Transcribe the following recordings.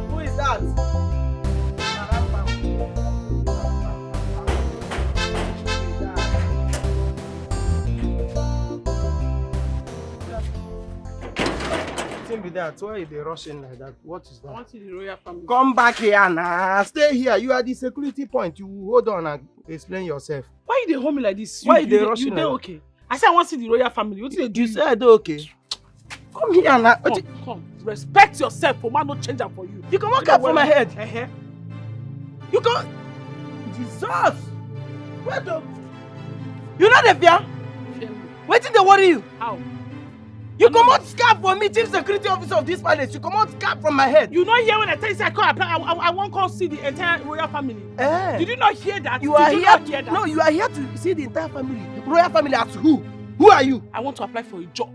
Who is that? Be that. Why are they rushing like that? What is that? I want to see the royal family. Come back here now. Stay here. You are the security point. You hold on and explain yourself. Why you dey hold me like this? Why they rushing? You dey okay? I said I want to see the royal family. What did they do? You said okay. Come here now. Come. Respect yourself. For man, no change up for you. You come walk up for my head. You come. Jesus. Where the? You know the fear? Wait till they worry you. How? You come out scarf for me, chief security officer of this palace. You come out scarf from my head. You not hear when I tell you I can't apply. I won't come see the entire royal family. Did you not hear that? You are here. No, you are here to see the entire family. Royal family as who? Who are you? I want to apply for a job.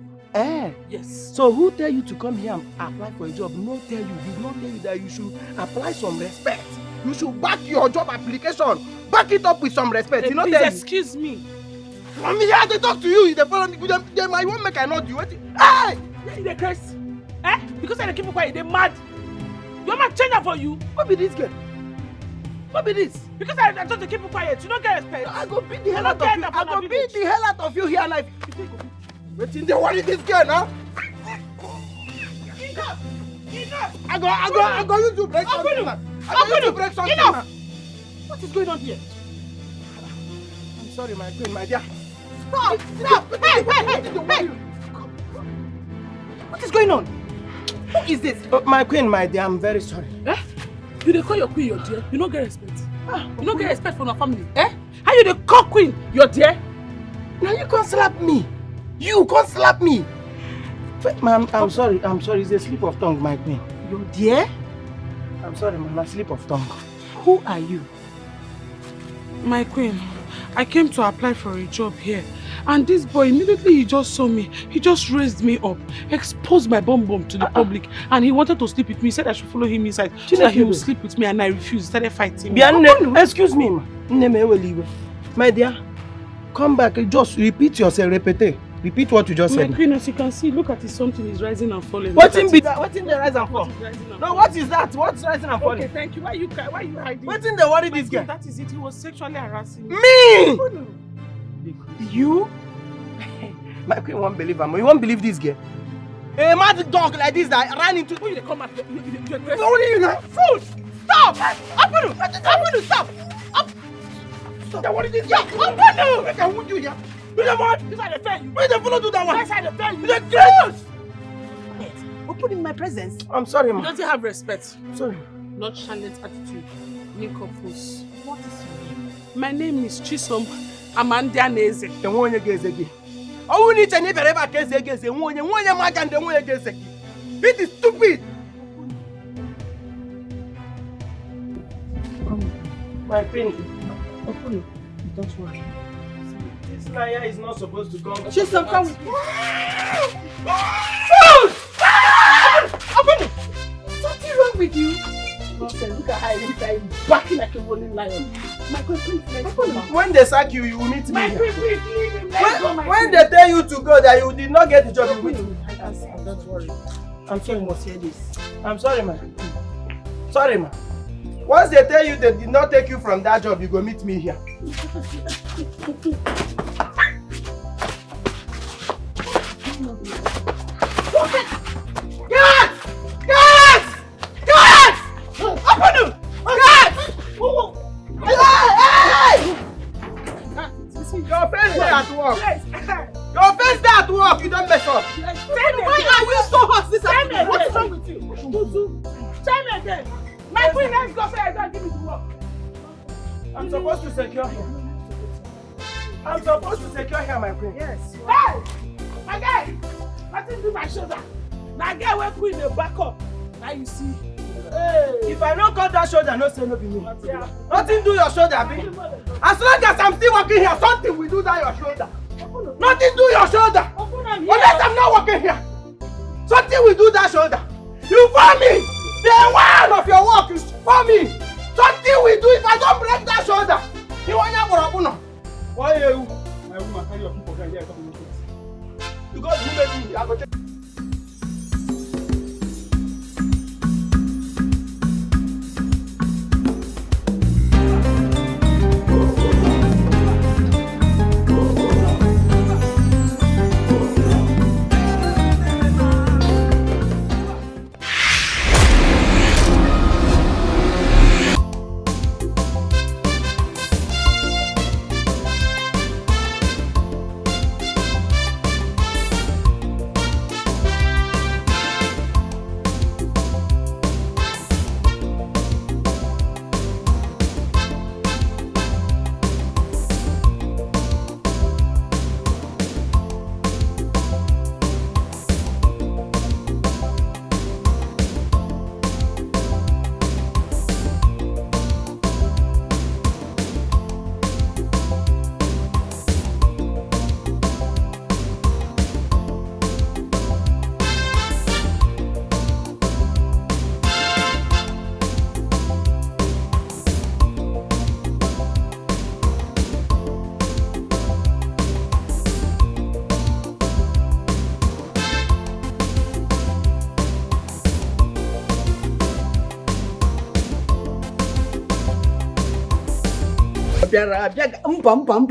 Yes. So who tell you to come here and apply for a job? No tell you. Did not tell you that you should apply some respect. You should back your job application. Back it up with some respect. You know, please excuse me. I'm here to talk to you. They follow me. They might want make I not do it. Hey! They curse. Because I keep quiet. They mad. Your man change for you. What be this girl? What be this? Because I told you to keep quiet. You don't get respect. I go beat the hell out of you. I go beat the hell out of you here now. Waiting, they worry this girl now. Enough! I go use to break something. I go use to break something. Enough! What is going on here? I'm sorry, my queen, my dear. Stop! Hey! What is going on? Who is this? My queen, my dear, I'm very sorry. You dey call your queen your dear? You don't get respect. You don't get respect from your family. How you dey call queen your dear? Now you can't slap me. You can't slap me. Ma'am, I'm sorry. It's a slip of tongue, my queen. Your dear? I'm sorry, ma'am. A slip of tongue. Who are you? My queen, I came to apply for a job here. And this boy, immediately he just saw me. He just raised me up, exposed my bum to the public. And he wanted to sleep with me. He said I should follow him inside so that he would sleep with me. And I refused. He started fighting me. Excuse me, ma. My dear, come back. Just repeat yourself. Repeat what you just said. My queen, as you can see, look at it. Something is rising and falling. What's in the rise and fall? No, what is that? What's rising and falling? Okay, thank you. Why you hiding? What's in the worry this guy? That is it. He was sexually harassing me. Me? You? My queen won't believe him. You won't believe this girl. A mad dog like this that ran into... When you come back, you're only you now. Fool! Stop! Apunu! Stop! Stop! What is this guy? Apunu! I can wound you here. You know what? This side defend you. Why the fellow do that one? This side defend you. The girls! Open in my presence. I'm sorry, ma. You don't have respect. Sorry. Nonchalant attitude. Makeup fools. What is your name? My name is Chisom Amandia Neze. The one you get again. Oh, we need to never ever get again. The one you might and the one you get again. It is stupid. My queen. Open. Don't worry. This liar is not supposed to come. Chisom, come with me. Open it! Something wrong with you? Nonsense, look at how he's backing like a rolling lion. My queen, please, let's go. When they sack you, you will meet me. My queen, please, leave him. Let's go, my when they tell you to go, that you did not get the job, you will meet me. I can see. Don't worry. I'm sure you must hear this. I'm sorry, ma. Sorry, ma. Once they tell you they did not take you from that job, you go meet me here. Your face there at work. Your face there at work. You don't mess up. Why are you so hot this afternoon? What is wrong with you? Tell me again. My queen, let's go. Say I don't give me the work. I'm supposed to secure here. I'm supposed to secure here, my queen. Yes. Hey! My guy! Nothing do my shoulder. Now get where queen the back up. Now you see. Hey. If I don't cut that shoulder, no say no be me. Yeah. Nothing do your shoulder, be. As long as I'm still working here, something will do that your shoulder. Nothing do your shoulder. Unless I'm not working here. Something will do that shoulder. You for me. The one of your work is for me. Something will do if I don't break that shoulder. You want to go up? Why are you? My woman, carry your people here. You got to move me. I got to.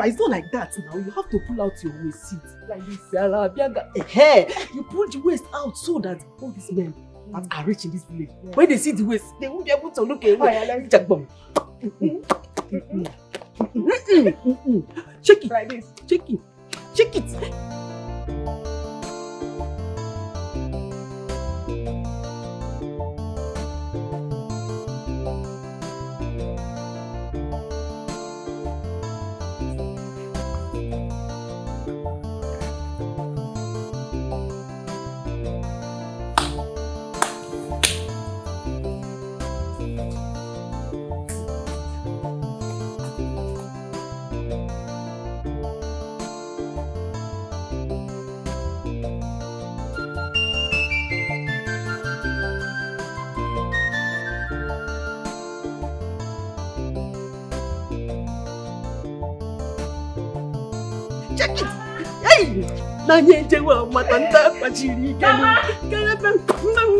It's not like that now. You have to pull out your waist seat like this. Hey, you pull the waist out so that all these men that are rich in this village, when they see the waist, they won't be able to look away. Shake it like this. Shake it. Shake it.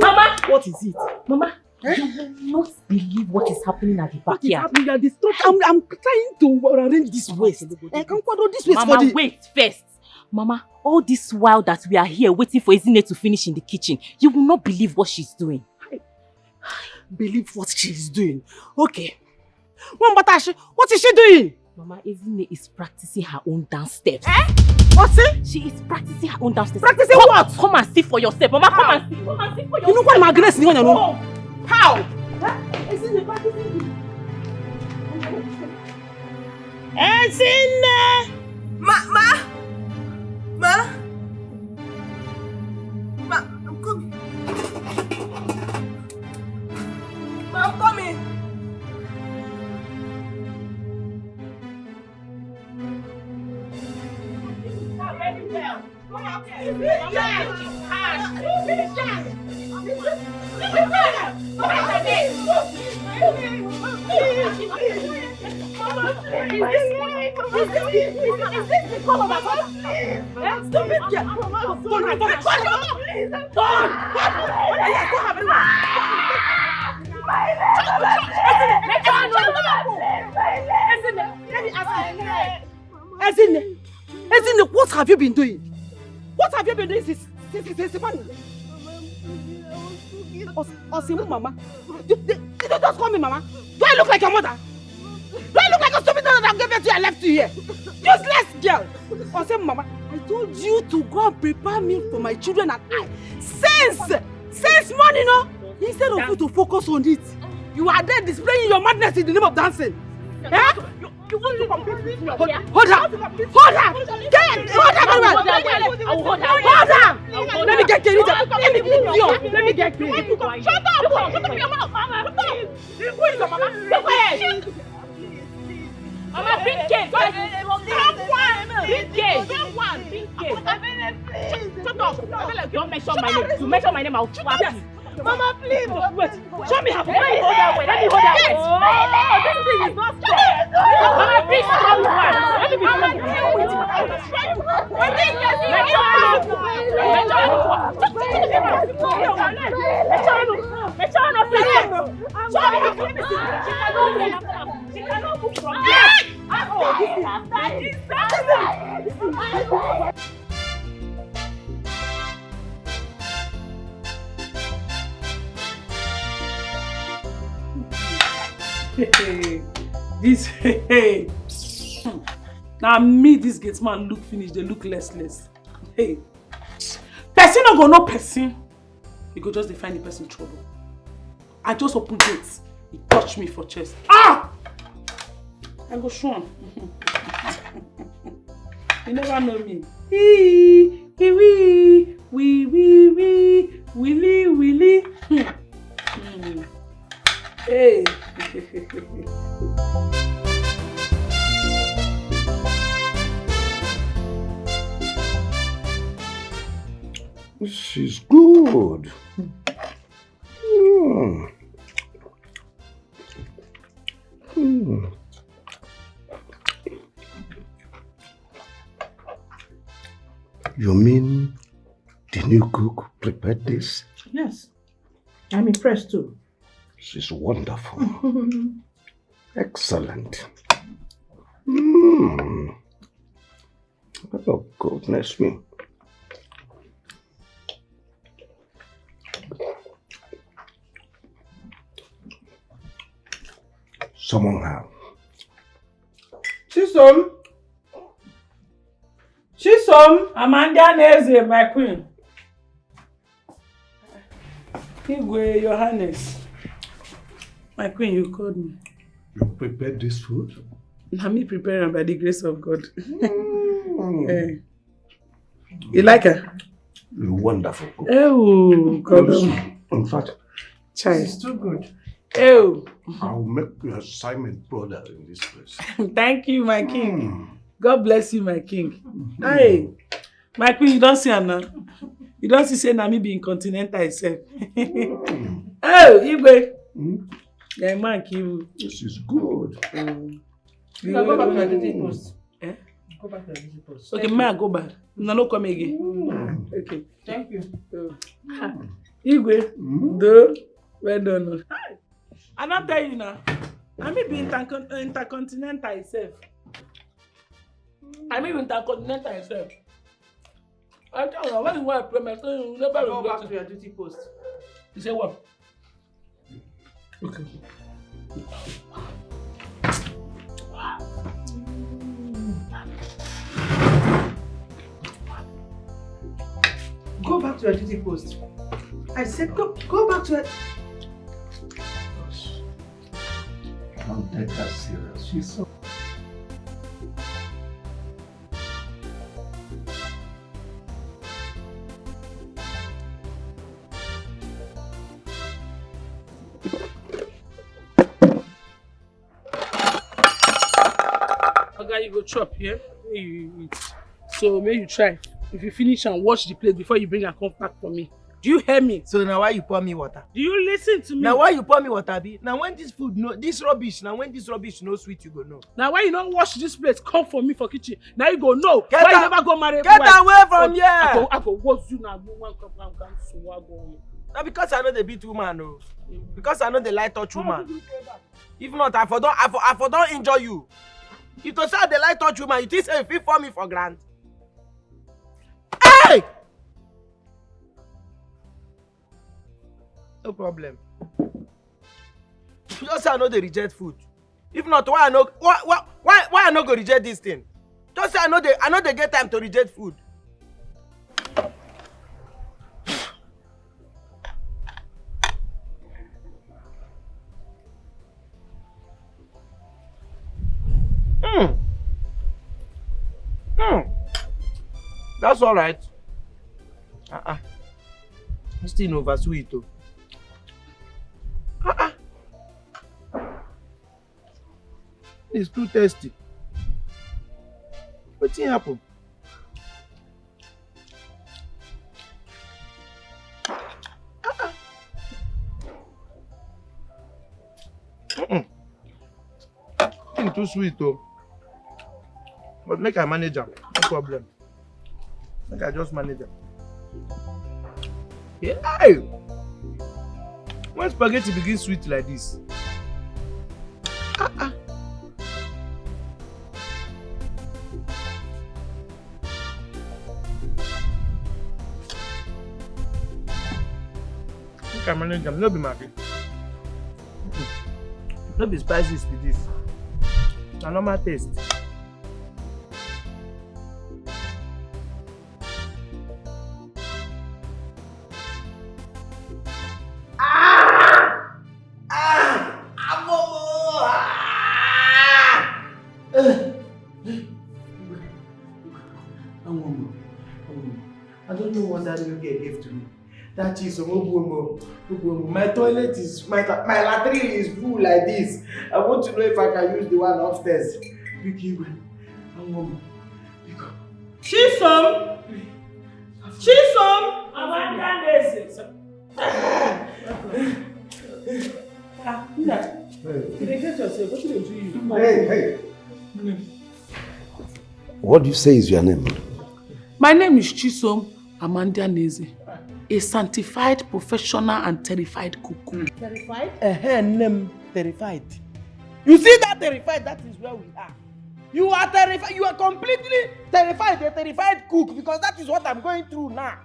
Mama! What is it? Mama, you will not believe what is happening at the backyard. I'm trying to arrange this waist. I can't follow this waist. Mama, wait first. Mama, all this while that we are here waiting for Ekene to finish in the kitchen, you will not believe what she's doing. Believe what she's doing? Okay. What is she doing? Mama, Ekene is practicing her own dance steps. What's it? She is practicing her own dance steps. Practicing what? Come and see for yourself. Mama, come and see. Come and see for yourself. You know what my grace is going on? How? Ekene practicing. Ekene! Ma, I'm coming. Ma, I'm coming. Very well. Ekene, what have you been doing? What have you been doing since morning? Mama. You don't just call me Mama. Do I look like your mother? Do I look like a stupid mother that gave birth to you and left you here? Useless girl. Mama, I told you to go and prepare me for my children and I. Since morning, no? Instead of you to focus on it, you are there displaying your madness in the name of dancing. Eh? You want to compete with me? Hold her! Hold her! Let me get Kenny. Let me get Kenny. Shut up! Shut up your mouth! Mama, who is your mama? Mama, bring cake! Bring cake! Shut up! Don't mention my name. You mention my name, I'll slap you. Mama, please. Wait. Show me how to hold that way. Let me hold that way. Oh, this thing is not strong. Mama, please strong one. Let me be strong. This now me this gate man look finish, they look less. Hey, person not go no person. You go just define the person trouble. I just open gates. He touch me for chest. Ah! I go show him. You never know me. Willy. Hey. This is good. You mean the new cook prepared this? Yes. I'm impressed too. This is wonderful. Excellent. Oh, goodness me. Someone have. Chisom, Amanda Neze, my queen. Igwe, your highness. My queen, you called me. You prepared this food? Now me prepare by the grace of God. You like her? You're wonderful. Oh, God. In fact, Child. Too good. Oh. I'll make your assignment brother in this place. Thank you, my king. God bless you, my king. Hey, my queen, you don't see her now. You don't see say na me be incontinent itself. Oh, Igwe. Yeah, man, you. This is good. You can go back to your duty post. Eh? Go back to your duty post. Okay, may I go back? No, come again. Okay. Thank you. Igwe, do well done. I not tell you now. I may be intercontinental itself. I may be intercontinental itself. I tell you, when you want to play my son, you never go back to your duty post. You say what? Okay. Go back to your duty post. I said go back to it. Don't take her serious. She's so... Okay, you go chop, yeah? You eat. So may you try. If you finish and wash the plate before you bring her come back for me. Do you hear me? So now why you pour me water? Do you listen to me? Now why you pour me water, be? Now when this food no, this rubbish no sweet, you go know. Now why you don't wash this plate? Come for me for kitchen. Now you go no. Get why out, you never go marry? Get away from here! I go wash you now. Go one cup and come so I go. Now because I know the beat woman, no. Because I know the light touch woman. If not, I for don't injure you. If to say the light touch woman, you think say you fit for me for grant. Hey! No problem. Just say I know they reject food. If not, why I no go reject this thing? Just say I know they get time to reject food. That's all right. It's still over sweet though. It's too tasty. What's happen? too sweet though. But make I manage them, no problem. Make I just manage them. Yeah. Hey! When spaghetti begins sweet like this. Make I manage them, no be Maggi. No be spices with this. It's a normal taste. I don't know what that little girl gave to me. That is my toilet is my latrine is full like this. I want to know if I can use the one upstairs. Chisom! Hey. What do you say is your name? My name is Chisom Amandianese, a sanctified, professional and terrified cook. Terrified? Name terrified. You see that terrified? That is where we are. You are terrified. You are completely terrified. A terrified cook, because that is what I'm going through now.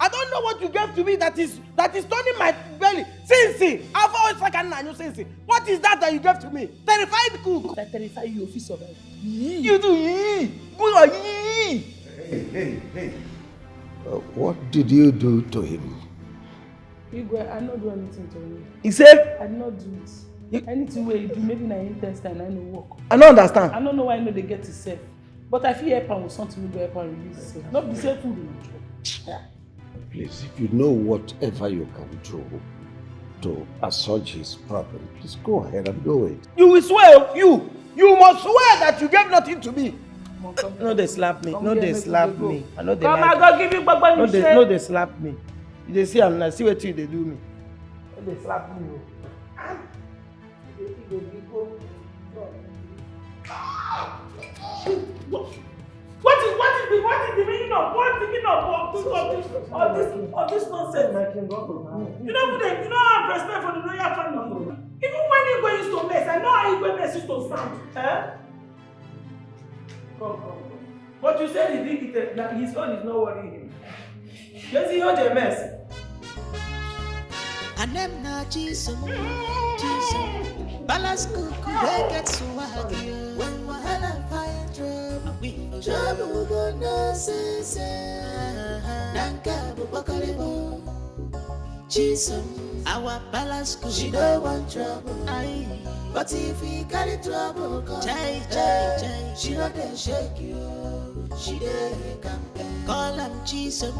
I don't know what you gave to me that is turning my belly. Sinsi, I've always like Sinsi. What is that you gave to me? Terrified cook. That terrify you, officer. You do yee. Good or yee. Hey. What did you do to him? Igwe, I don't do anything to him. He said, I did not do it. Anything where you do, maybe na intestine, I know work. I don't understand. I don't know why I know they get it safe. But I feel help with something we go help and release it safe. Not the same food. Yeah. Please, if you know whatever you can do to assuage his problem, please go ahead and do it. You will swear, you must swear that you gave nothing to me. No, they slap me. No, they slap me. I know they Come like and go give you Baba no, they slap me. They see I'm not see what they do me. No, they slap me. What is the meaning of this nonsense? You don't have respect for the royal family. Even when you go used to mess, I know how you go mess used to sound. Come. But you said he did it, like his own is not worrying him. Let's see how they mess. And them na Jesus, balance kuku they get so waggy. When wahala fire trouble gonna say, Nanka bubakalibo. Jesus, our balance kuku she don't want trouble. But if he carry trouble, come, she not dey shake you, she dey campaign. Call him Jesus.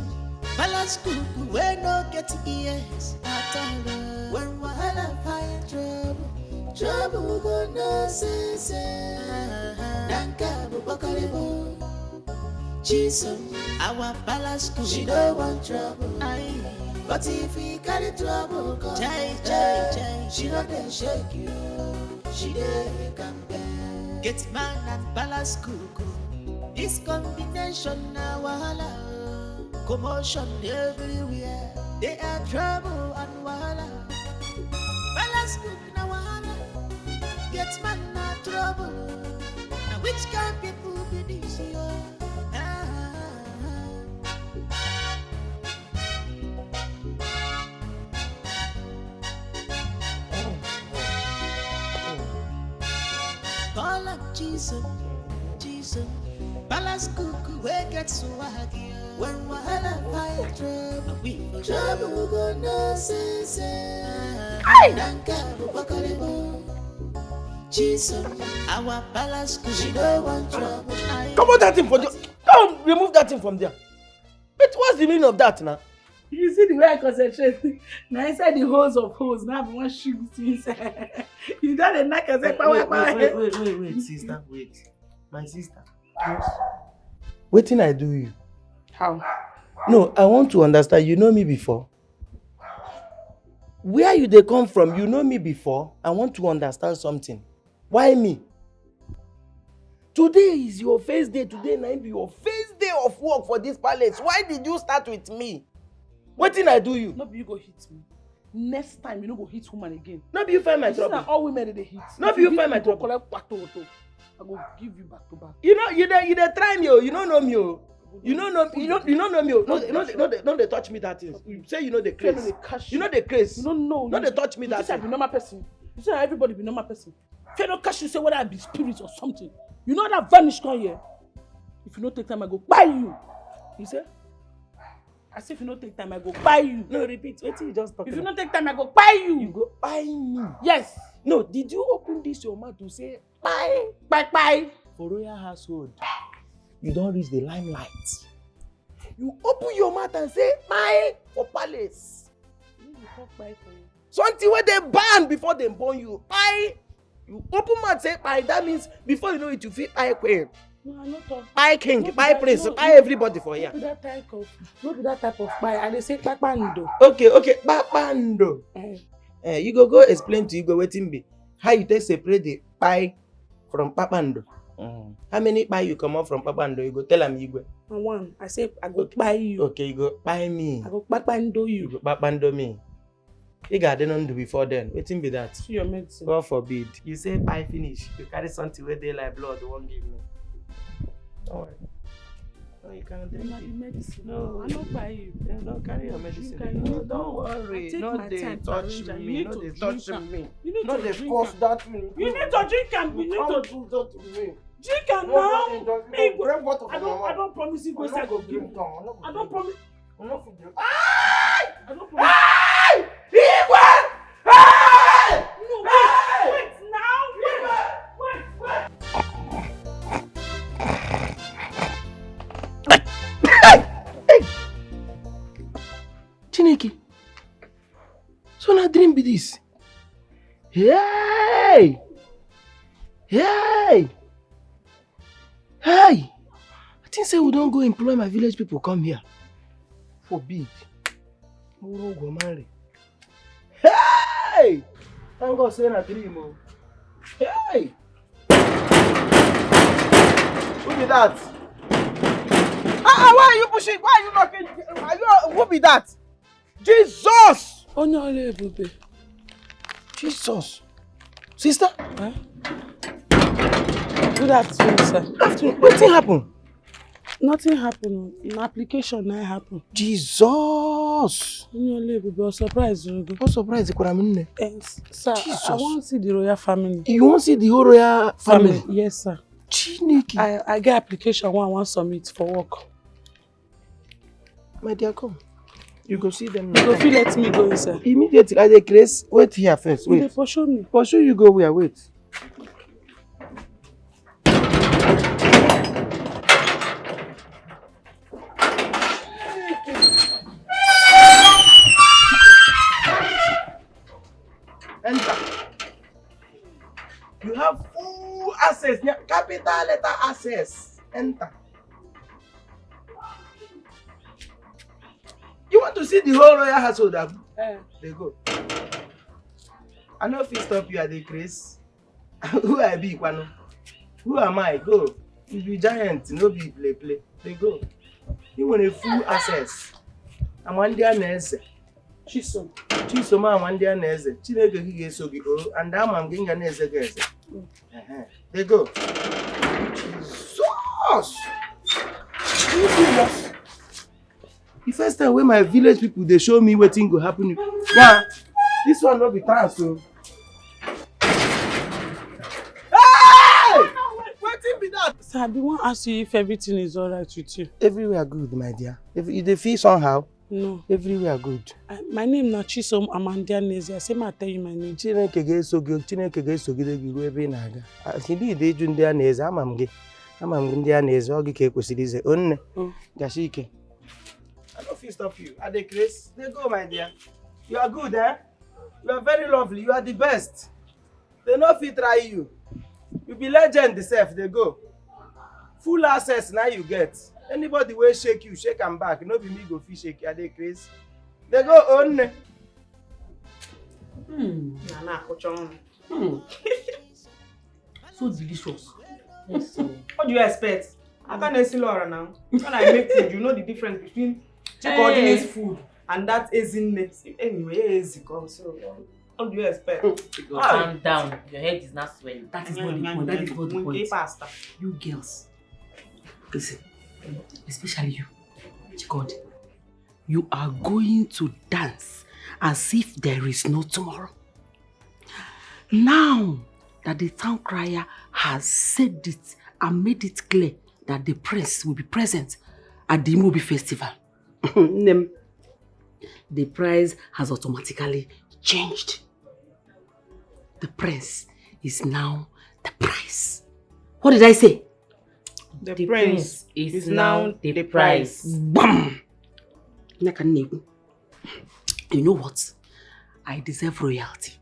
Balance cuckoo, we no get ears at all. When wahala fire trouble gonna say, Nanka bubakalibo. Jesus, our balance cuckoo, she don't want trouble. But if he carry trouble, come, she not dey shake you, she dey campaign. Get man and balance cuckoo, this combination na wahala. Commotion everywhere, they are trouble and wahala. Balance cook na wahala, get man na trouble. Now which kind people be this here? Call up Jesus. Balance cook, we get so waggy. When wahala fire trouble gonna say, Nanka bubakalibo. Jesus, our balance cook, she don't want trouble. Come on, that thing from there. Come remove that thing from there. But what's the meaning of that now? You see the way I concentrate. Now inside the hose of hose, now I want shoot inside. You got a knack and say, Wait, sister, wait. My sister. What thing I do you? How? No, I want to understand. You know me before. Where they come from? You know me before. I want to understand something. Why me? Today is your first day. Today might be your first day of work for this palace. Why did you start with me? What did I do you? No be you go hit me. Next time you no go hit woman again. No be you find my trouble. All women they hit. No be you find my trouble. Collect back to I go give you back to back. You know, you dey try me, oh. You don't know me, oh. You don't know me, oh. No, they touch me that thing. You say you know the craze. You know the craze. You don't know. No, they touch me that thing. You say I be normal person. You say everybody be normal person. If you don't catch you say whether I be spirit or something. You know that vanish come here. If you don't take time, I go buy you. You say? I say if you don't take time, I go buy you. No, repeat. Wait till you just talk. If you don't take time, I go buy you. You go buy me. Yes. No, did you open this your mouth to say buy? For royal household, you don't reach the limelight. You open your mouth and say buy for palace. You talk buy for you. Something where they ban before they born you. Buy. You open mouth say buy. That means before you know it, you feel buy queen. No, I'm not talking. Buy king, buy prince, buy everybody for here. Not be that type of buy. I dey say papando. Okay, papando. You go explain to you go wetin be. How you take separate the pie from papando? How many pie you come out from papando? You go tell am you go. One. I say I go buy you. Okay, you go buy me. I go papando you. You go papando me. You got done do before then. Wetin be that? Your medicine. God forbid. You say pie finish. You carry something where they like blood. Won't give me. Don't worry. No, you can't drink it. Medicine. No, I don't buy you. Don't carry your medicine. No, don't worry. No, they touch me. No, they touch me. You need no, to they drink force that me. You need to drink and you need to do that to me. drink and now. I don't promise you go say I go give you. I don't promise. I don't promise. No, wait now. Wait. Chineke, so na dream be this? Hey! I think say we don't go employ my village people come here. Forbid. Hey! Thank God say na dream, oh. Hey! Who be that? Why are you pushing? Why are you knocking? Who be that? Jesus! Jesus. Sister? Huh? Good afternoon, sir. Afternoon. Nothing happened. Nothing happened. An application now happened. Jesus! You're surprised. What surprise? Sir, Jesus. I want to see the royal family. You want to see the whole royal family? Yes, sir. Chineke. I get application one I want to submit for work. My dear, come. You go see them You now. go feel let me go inside. Immediately, I dey grace. Wait here first. Wait. You pursue me. Pursue you go where? Wait. Enter. You have full access. Capital letter access. Enter. You want to see the whole royal household? They go. I know if you stop you at the grace. Who I be, Kwano? Who am I? Go. You be giant, no be play. They go. You want a full access. I'm one day nurse. Chisom man one day nurse. Chineke gi so gi o and I'm getting a nurse guys. They go. Jesus. The first time when my village people they show me what thing go happen. Yeah, this one will be trans. So. Hey! What thing be that? Sir, I want to ask you if everything is alright with you. Everywhere good, my dear. If you feel somehow, no. Everywhere good. My name is Chisom Amandia Nezi. I say I tell you my name. Chineke ga-eso gị ruo ebe ị na-aga. Ndị ide ịjụ ndị a na-eze ama m gị ndị a na-eze ọ gị ka ekwesịrị ize. Onne, gashi ike. I don't feel stop you. Are they crazy? They go, my dear. You are good, eh? You are very lovely. You are the best. They no fit try you. You be legend self. They go. Full access now you get. Anybody will shake you, shake them back. No be me go fit shake you. Are they crazy? They go on. So delicious. Yes, so. What do you expect? I can't see Laura now. When I make food, you know the difference between Chiko's food and that Ezine. Anyway, Eziko. So, what do you expect? Calm down. Your head is not swelling. That is not the point. That is not the point. Pasta. You girls, listen, especially you, Chikod, you are going to dance as if there is no tomorrow. Now that the town crier has said it and made it clear that the prince will be present at the movie festival, the price has automatically changed. The prince is now the price. What did I say? The prince is now the price. Bam! You know what? I deserve royalty.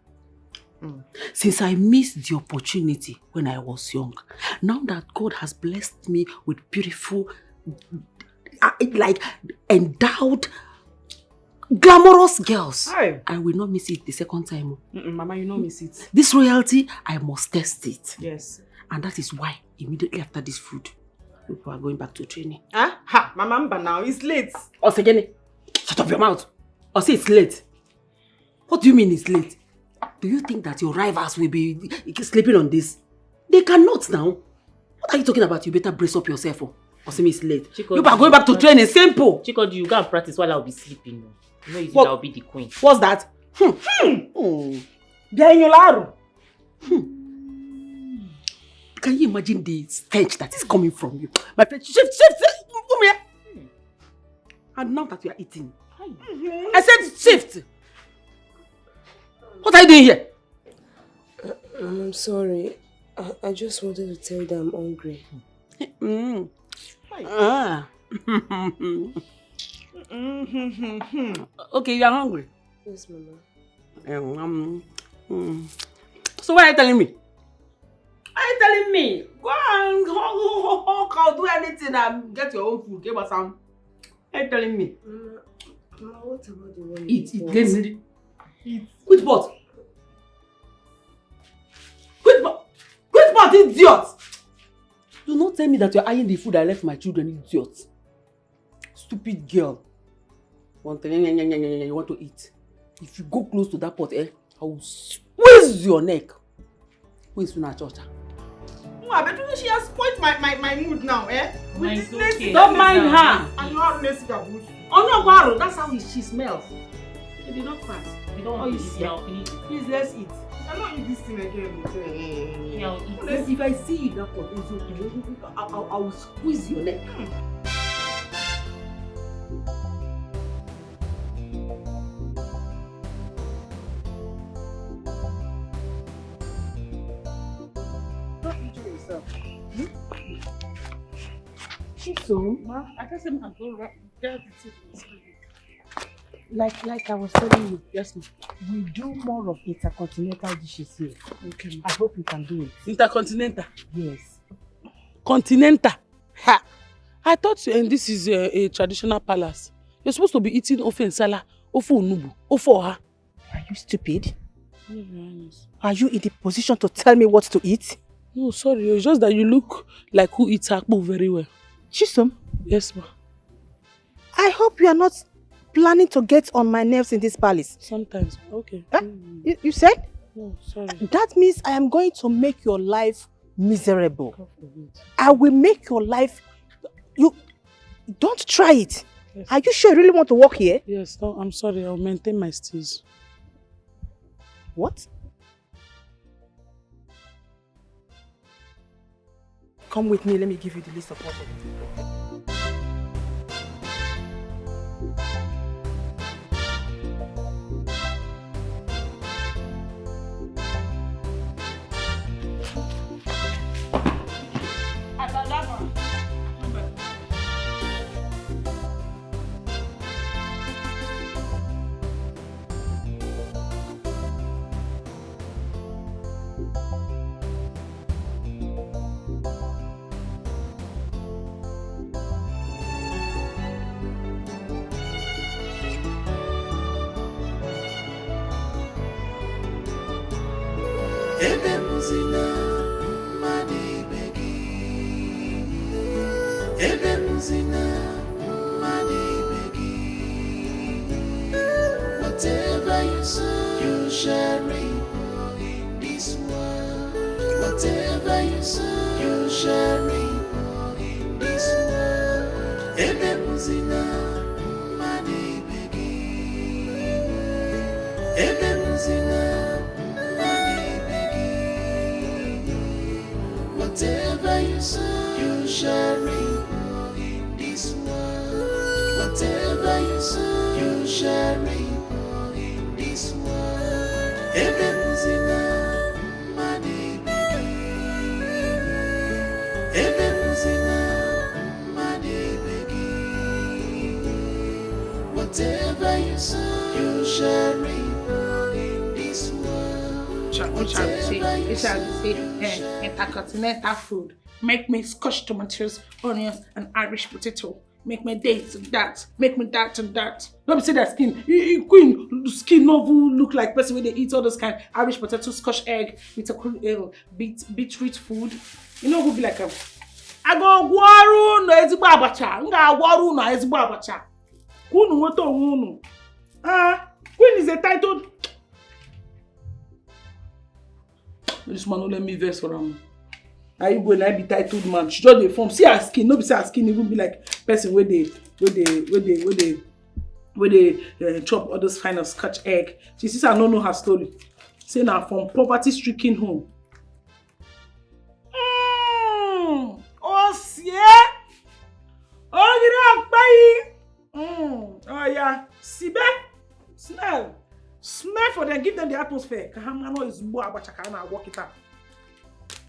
Since I missed the opportunity when I was young, now that God has blessed me with beautiful, like endowed, glamorous girls, I will not miss it the second time. Mama, you don't miss it. This royalty, I must test it. Yes. And that is why, immediately after this food, people are going back to training. Ha! Mama, now it's late. Ekene, shut up your mouth. Or say it's late. What do you mean it's late? Do you think that your rivals will be sleeping on this? They cannot now. What are you talking about? You better brace up yourself. Or say it's late. You are going back to training. Simple. Chiko, you go and practice while I'll be sleeping. You know, what? I'll be the queen. What's that? Can you imagine the stench that is coming from you? My friend, shift. Come here. And now that we are eating, I said shift. What are you doing here? I'm sorry. I just wanted to tell you that I'm hungry. Okay, you are hungry? Yes, Mama. So what are you telling me? Are you telling me? Go and do anything and get your own food. What are you telling me? Mama, what about the one? Eat. Which pot? Which pot, idiot? Do not tell me that you're eyeing the food I left my children, idiot. Stupid girl. One thing, you want to eat. If you go close to that pot, I will squeeze your neck. Who is Fina Chocha? I bet you she has spoiled my mood now, With this okay. Don't mind her. And you have Nesi Gabush. Oh no, Guaro, that's how she smells. She did not fast. You don't want to eat now. Please, let's eat. I'm not eat this thing again. Yeah, eat. If I see you in that pot, I will squeeze your neck. So, I just said I'm going to get it. like I was telling you, Yes, ma'am. we do more of intercontinental dishes here. Okay, I hope you can do it. Intercontinental. Yes. Continental. Ha! I thought this is a traditional palace. You're supposed to be eating ofe nsala, ofe onubu, ofe oha. Are you stupid? No, Your Highness. Are you in the position to tell me what to eat? No, sorry. It's just that you look like who eats akpu very well. Chisom, Yes, ma'am. I hope you are not planning to get on my nerves in this palace. Sometimes. Okay. You said? No, sorry. That means I am going to make your life miserable. God forbid. I will make your life... You don't try it. Yes. Are you sure you really want to work here? Yes, no, I'm sorry. I'll maintain my steez. What? Come with me, let me give you the list of what to do. Ebe muzina mani begi Whatever you sow, you shall reap in this world. Whatever you sow, you shall reap in this world. Ebemuzina, mani begi. Ebemuzina, mani begi. Whatever you sow, you shall reap in this world. Whatever you sow, you shall reap. Ebemuzina, mani begi. Ebemuzina, mani begi. Whatever you sow, you shall reap in this world. What shall we say? It shall be say, intercontinental food. Make me scotch tomatoes, onions, and Irish potato. Make me this and that. Make me that and that. Don't say that skin. Queen skin no look like person when they eat all those kind Irish potato, scotch egg with a beetroot food. You know who be like I go waru no ezigbo abacha. Nga waru no ezigbo abacha. Kunu woto unu. Queen is a titled. This man don't let me vex for him. I go and I be titled man. She just dey form. See her skin. No be say her skin even be like person where they chop all those kind of scotch egg. She says I don't know her story. Say now from poverty-stricken home. Oh yeah. Oh oh yeah. Sibe. Smell for them. Give them the atmosphere. Kahamano is more about Chakana. Walk it out.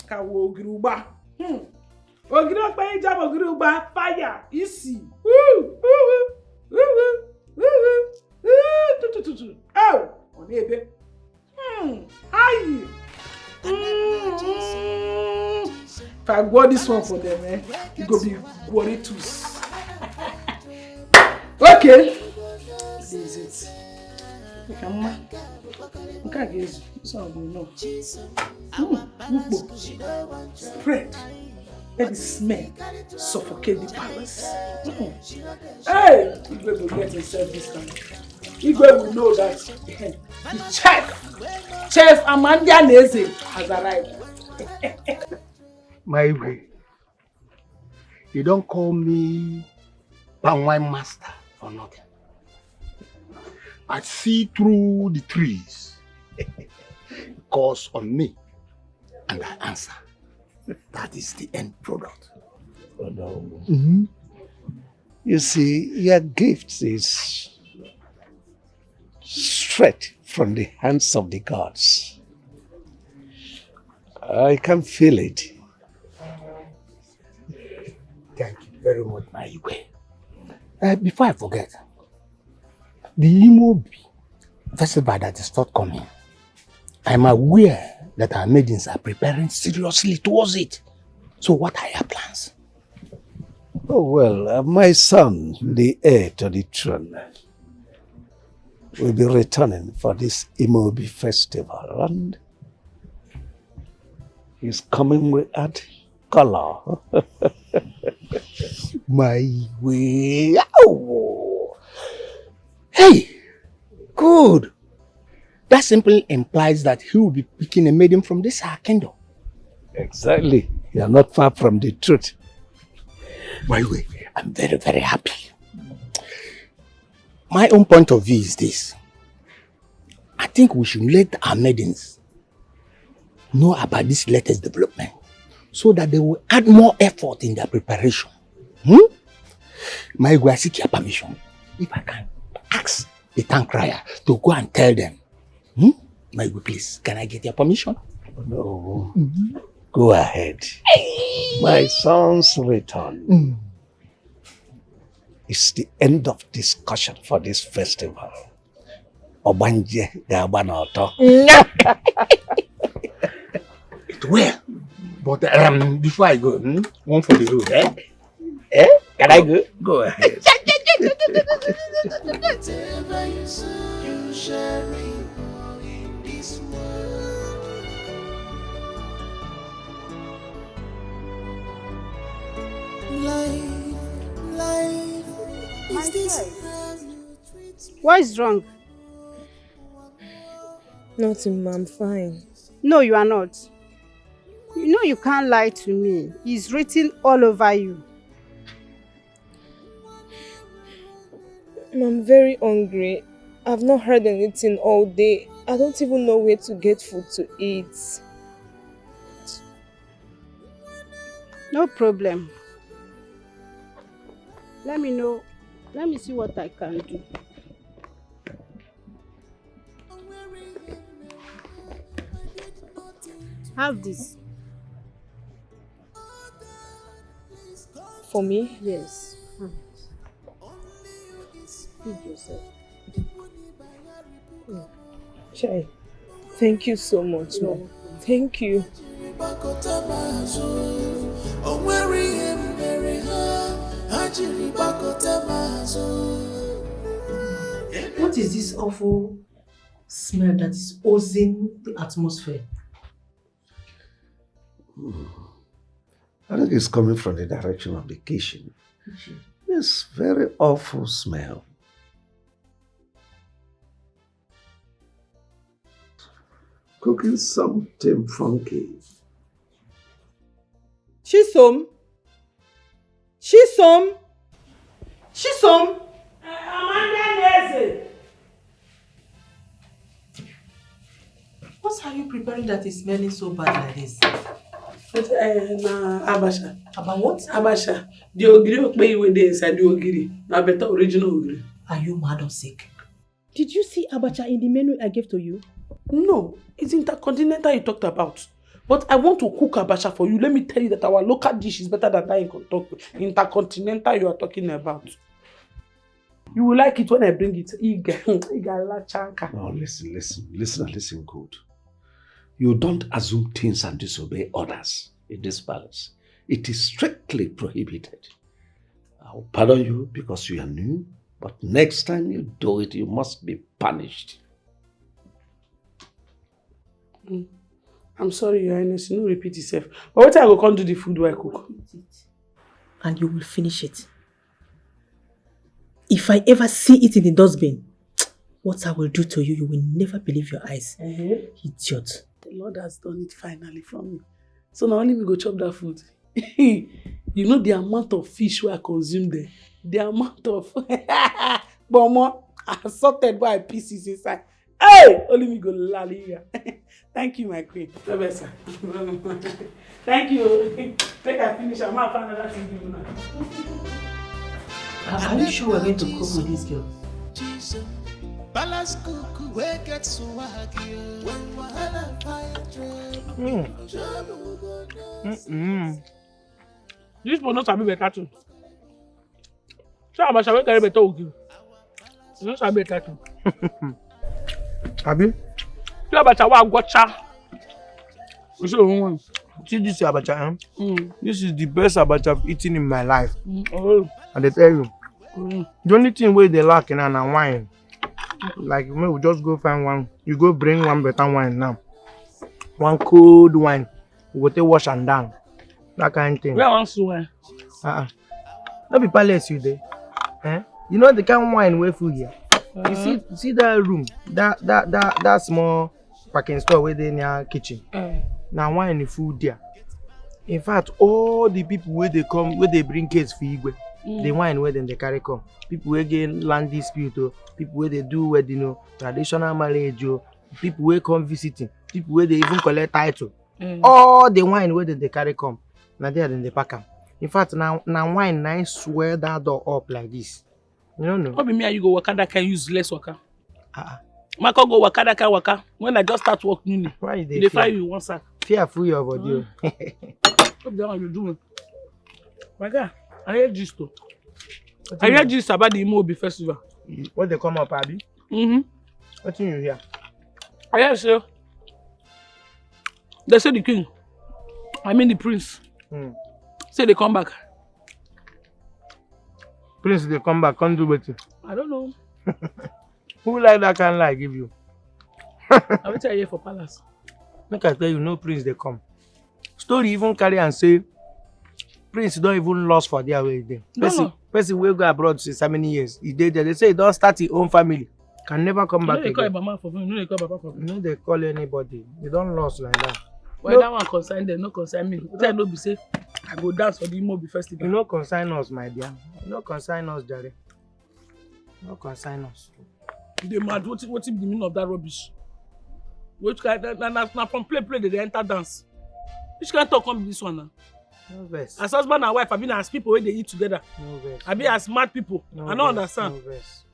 Kawo Giruba. Ogiruba hijab Ogiruba fire. Easy. Woo. Oh, on ebe. Hi. If I go this one for them, it go be worry too. Okay. This is it. Okay, guys. This one we know. Spread. Let the smell suffocate the palace. Hey! Igwe will get himself this time. Igwe will know that the Chef Amandia Neze has arrived. My way. You don't call me Pangwine Master for nothing. I see through the trees. Calls on me. And I answer. That is the end product. Oh no. You see, your gift is straight from the hands of the gods. I can feel it. Thank you very much, my way. Before I forget, the Imobi festival that is forthcoming, I'm aware that our maidens are preparing seriously towards it. So what are your plans? Oh well, my son, the heir to the throne, will be returning for this Imobi festival, and he's coming with that color. My way. Oh. Hey, good. That simply implies that he will be picking a maiden from this our kingdom. Exactly. You are not far from the truth. By the way, I'm very, very happy. My own point of view is this. I think we should let our maidens know about this latest development so that they will add more effort in their preparation. My I seek your permission. If I can ask the town crier to go and tell them. My good, please, can I get your permission? No. Go ahead. My son's return is the end of discussion for this festival. Obanje Gabanoto. It will. But before I go, one for the road, eh? Can I go? Go ahead. Whatever you sow, you shall reap in this world. Life Is this What is wrong? Nothing, ma. I'm fine. No, you are not. You know you can't lie to me. It's written all over you. Ma, I'm very hungry. I've not heard anything all day. I don't even know where to get food to eat. No problem. Let me know. Let me see what I can do. Have this. For me? Yes. Feed yourself. Chai, thank you so much, ma. Thank you. What is this awful smell that is oozing the atmosphere? I think it's coming from the direction of the kitchen. This very awful smell. Cooking something funky. Chisom. Chisom. Chisom. What are you preparing that is smelling so bad like this? Abasha. About what? Abasha. The ogiri okpe you dey inside the ogiri. Na better original ogiri. Are you mad or sick? Did you see abacha in the menu I gave to you? No, it's intercontinental you talked about. But I want to cook abacha for you. Let me tell you that our local dish is better than that intercontinental you are talking about. You will like it when I bring it. No, listen good. You don't assume things and disobey orders in this palace. It is strictly prohibited. I'll pardon you because you are new, but next time you do it, you must be punished. I'm sorry, Your Highness, you no repeat yourself. But what I go come do the food while I cook? And you will finish it. If I ever see it in the dustbin, what I will do to you, you will never believe your eyes. Idiot. The Lord has done it finally for me. So now only me go chop that food. You know the amount of fish I consume there. The amount of but more assorted by pieces inside. Hey! Only me go lali here. Thank you, my queen. Thank you. Take I finish. I'm not find another thing to do now. Are you sure we're going to cook with this girl? This will not be better too. So I'm sure we carry better ogi. It's not be better too. Abi? You abacha wa gocha. So See this abacha, This is the best abacha I've eaten in my life. Oh. And they tell you, the only thing where they lack in and wine. Like we just go find one. You go bring one better wine now. One cold wine. We go take wash and down. That kind of thing. Where wants wine? Not be palace you there. You know the kind of wine we full here. You see that room, that small packing store where they near kitchen. Now wine is full there. In fact, all the people where they come, where they bring case for Igwe, the wine where they carry come. People where get land dispute, people where they do wedding, traditional marriage, people where come visiting, people where they even collect title. All the wine where they carry come. Now there then they pack them. In fact, now wine I swear that door up like this. You don't know. What be me and you go waka that can use less waka? Mako go waka that can waka. When I just start working, why they fire you one sack. Fearful your body. What the hell you doing? My God, I hear gist though. I hear gist about the Imo festival. What they come up, Abby? What do you hear? I hear so. They say the king, I mean the prince, say they come back. Prince, they come back, can't do better. I don't know. Who like that can lie give you? I will tell you for palace. Make I tell you, no prince they come. Story even carry and say, prince don't even lost for their way there. person will go abroad since how many years? He did there. They say he don't start his own family. Can never come back again. Call mama for me. No, they call papa for me. No, they call anybody. They don't lost like that. Well, no. That one concern them, no concern me. Tell no be say I go dance for the Imobi festival. You no consign us, my dear. You no consign us, Jerry. No consign us. They mad. What's the meaning of that rubbish? Which kind? Na from play they enter dance. Which kind talk come this one now? No verse. As husband and wife, I mean as people when they eat together. No verse. I be as smart people. No I don't understand. No verse.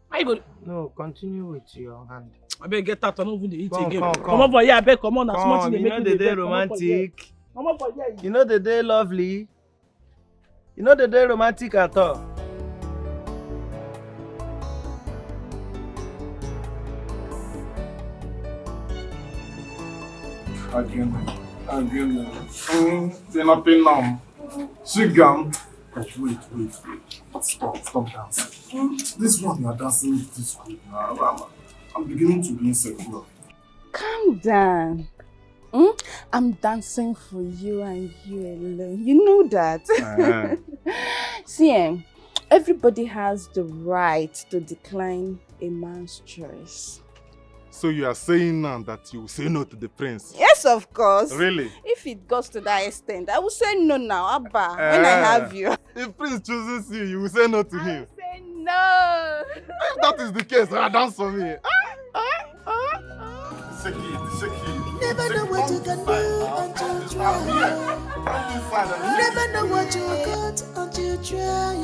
How you go? No, continue with your hand. I better get that. I don't even eat again. Come on for here. I beg. Come on. As much come, they you make know the day romantic. Come on for here. You know the day lovely. You know the day romantic at all. Again. Say nothing now. Sit down. Wait. Stop dancing. This one you are dancing this good now. I'm beginning to be insecure. Calm down. I'm dancing for you and you alone. You know that. See, everybody has the right to decline a man's choice. So you are saying now that you will say no to the prince? Yes, of course. Really? If it goes to that extent, I will say no now, Abba, when I have you. If prince chooses you, you will say no to him? I will say no. If that is the case, dance for me. Shake it. Never know what you can do until you try. Never know what you got until you try.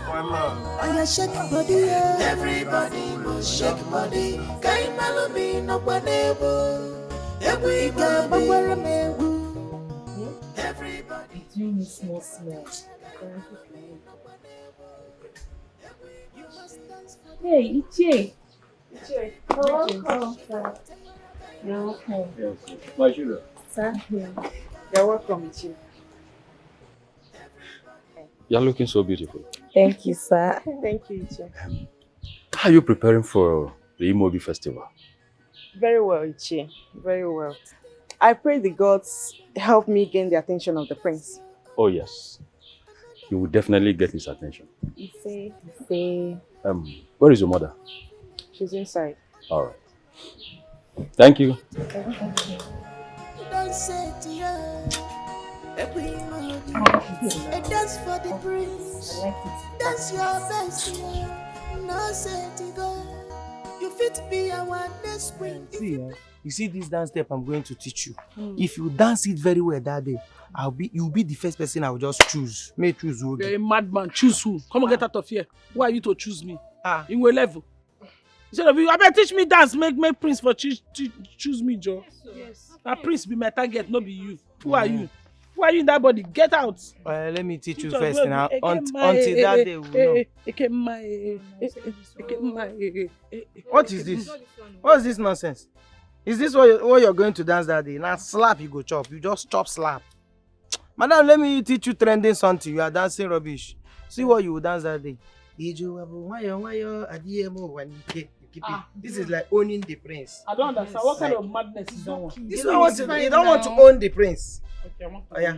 On your shake body, everybody must shake body. Kain malumi no panebo. Every everybody. It's really small. Hey, Iche. You're welcome. Yes. My sugar. Sir? You're welcome, Iche. You're looking so beautiful. Thank you, sir. Thank you, Iche. How are you preparing for the Imobi festival? Very well, Iche. Very well. I pray the gods help me gain the attention of the prince. Oh yes. You will definitely get his attention. Ife. Where is your mother? She's inside. All right. Thank you. Don't say to you. Every morning, and dance for the prince. That's your best, yeah. No say to go. You fit be our next queen. See, you see this dance step I'm going to teach you. If you dance it very well that day, you'll be the first person I will just choose. May choose who. You're a madman. Choose who? Come and get out of here. Why are you to choose me? In what level? Instead of you, I better teach me dance. Make Prince for choose me, Joe. Yes. Now Prince be my target, not be you. Who are you? Who are you in that body? Get out. Let me teach you first now. Until that day, we know. What is this? What is this nonsense? Is this what you're going to dance that day? Now slap you go chop. You just chop slap. Madam, let me teach you trending something. You are dancing rubbish. See what you will dance that day. This is like owning the prince. I don't understand. What kind of madness is that one? You don't want to own the prince. Okay, I want to. Oh yeah.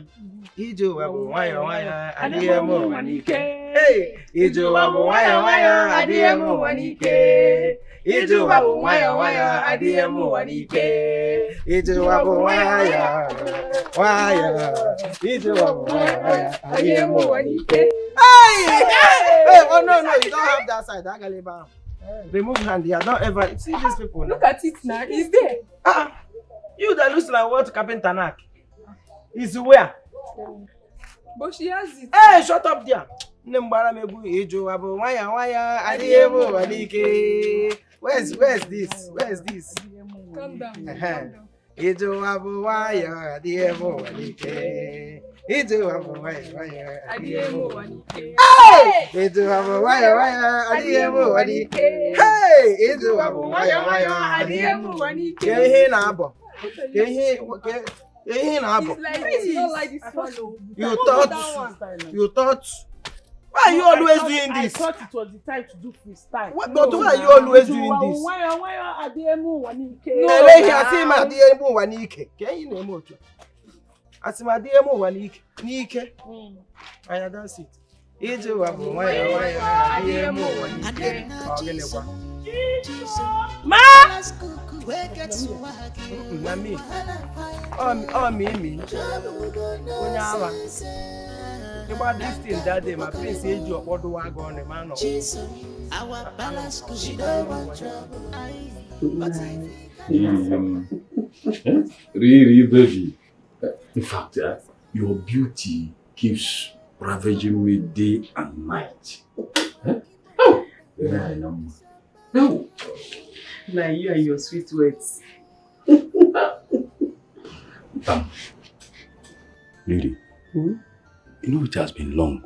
Ijo wabu waya Adiemu wanike. Hey, Ijo wabu waya Adiemu wanike. Ijo wabu waya Adiemu wanike. Ijo wabu waya. Ijo wabu waya Adiemu wanike. Hey! Oh no, you don't have that side. That galiba. Remove hand here. Don't ever see these people. Look at it now. It's there. You that looks like what carpenter knack. Is where? But she has it. Hey, shut up there. Nembara mebu ejo abo waya adiemo wanike. Where's this? Calm down. Ejo abo waya adiemo wanike. Ejo abo waya adiemo wanike. Hey! Ejo abo waya adiemo wanike. Hey! Ejo abo waya adiemo wanike. Kehe na abo. It's not like this one. You thought. Why are you always doing this? I thought it was the time to do freestyle. But why are you always doing this? Why Adiemu wanike? No, let him say my Adiemu wanike. Can you name it? As my Adiemu wanike. Nike. I dance it. Ma! Mami. Oh, me. Onyawa. About this thing that day, my prince said you what do I go on the man? Our balance could Really, baby. In fact, your beauty keeps ravaging me day and night. Oh, yeah, no. Now you and your sweet words. Lady, you know it has been long.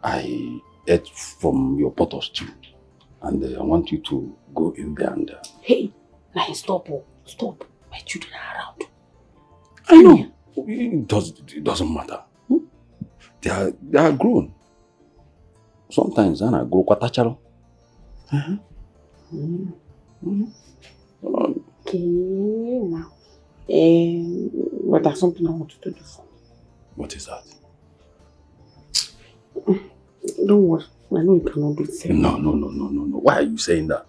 I ate from your pot of stew, and I want you to go in there and... Hey, now stop. Stop. My children are around. I know. It doesn't matter. They are grown. Sometimes I grow kwatacharo. Okay, now. But there's something I want you to do for me. What is that? Don't worry. I know you cannot do it. No. Why are you saying that?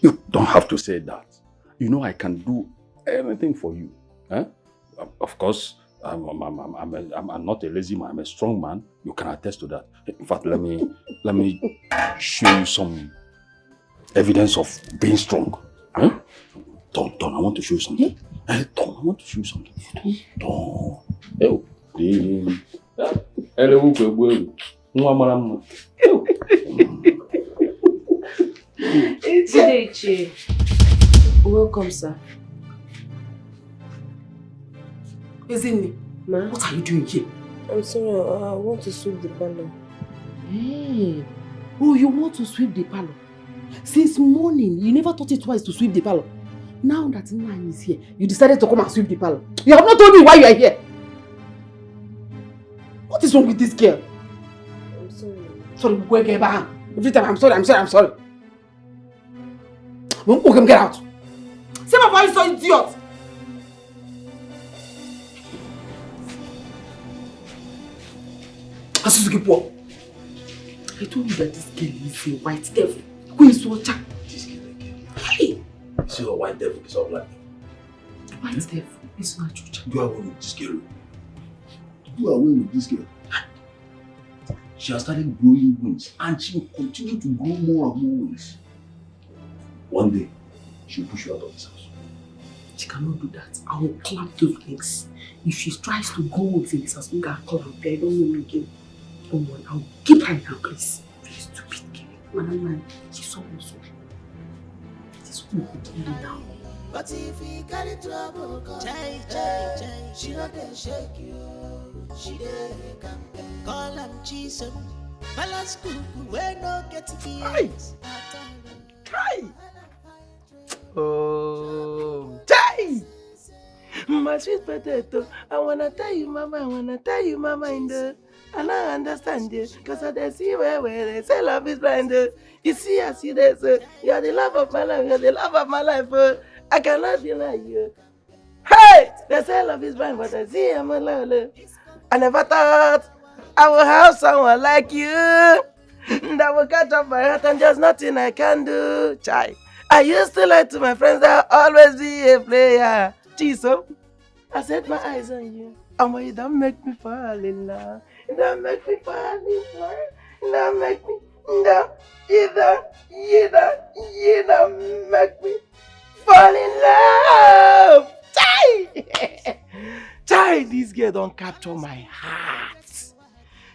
You don't have to say that. You know I can do anything for you. Of course, I'm not a lazy man. I'm a strong man. You can attest to that. In fact, let me show you some evidence of being strong. Don, I want to show you something. Don, I want to show you something. Don. Welcome, sir. Isn't Ma? What are you doing here? I'm sorry, I want to sweep the parlor. Hey. Oh, you want to sweep the parlor? Since morning, you never thought it twice to sweep the parlor. Now that Nana is here, you decided to come and sweep the parlor. You have not told me why you are here. What is wrong with this girl? I'm sorry. Sorry, every time I'm sorry. Okay, get out. Say my voice, so idiot. I told you that this girl is a white devil. Who is Sochi? This girl again. Hey! Is she a white devil? Is all like White devil is not Sochi. do away with this girl. Do away with this girl. She has started growing wings and she will continue to grow more and more wings. One day, she will push you out of this house. She cannot do that. I will clamp those legs. If she tries to go with this house, I'm going to call her. I don't know me again. Don't worry, I'll keep her in her place. Very stupid girl. Man, she's so awesome. This one will kill you now. But if we carry trouble, chai, she not dey shake you. She dey campaign. Call am chisel. Balance cuckoo, we no get ears. Kai! Oh, Chai! My sweet potato, I wanna tell you, mama, in the... I don't understand you, cause I don't see where they say love is blind. You see, I see this. You are the love of my life, I cannot deny you. Hey! They say love is blind, but I see I'm alone. I never thought I would have someone like you that will catch up my heart and just nothing I can do. Chai. I used to lie to my friends that I'll always be a player. Chiso, I set my eyes on you. And you don't make me fall in love. You don't make me fall in love. You don't make me, you don't make me fall in love. Chai! Chai, this girl don't capture my heart.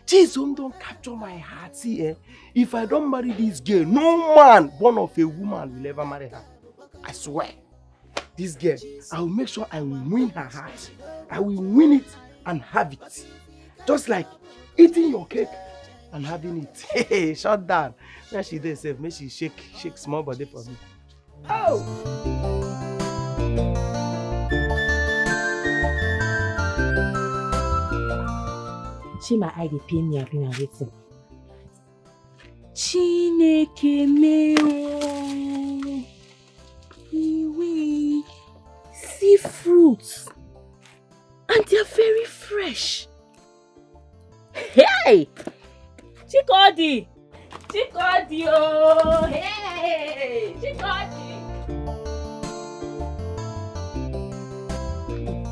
Jesus don't capture my heart. See, if I don't marry this girl, no man born of a woman will ever marry her. I swear. This girl, I will make sure I will win her heart. I will win it and have it. Just like eating your cake and having it. Hey, shut down. Now she does safe. May she shake small body for me. Oh! See my eye, they pain me, I've been waiting. Chineke meo. Iwe. See fruits. And they are very fresh. Hey! Chikodi! Chikodi, oh! Hey! Chikodi!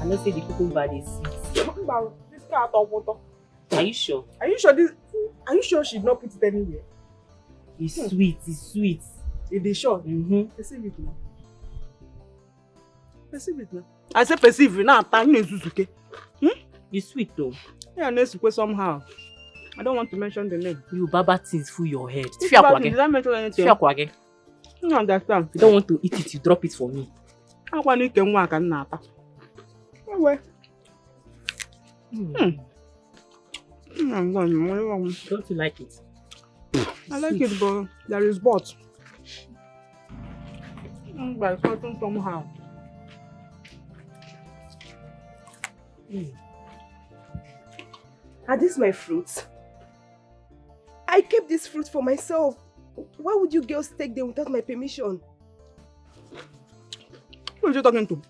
I know say the cucumber is sweet. This cat of water. Are you sure? Are you sure she did not put it anywhere? It's sweet, it's sweet. It is sure. Perceive it now. Perceive it now. I say perceive it now. Time is Suzuki. It's sweet though. Yeah, Nesuke somehow. I don't want to mention the name. You baba things full your head. Did I mention anything? You don't understand. You don't want to eat it, you drop it for me. I want to eat one can napa. Don't you like it? I like it, but there is but. By something somehow. Are these my fruits? I kept this fruit for myself. Why would you girls take them without my permission? Who are you talking to?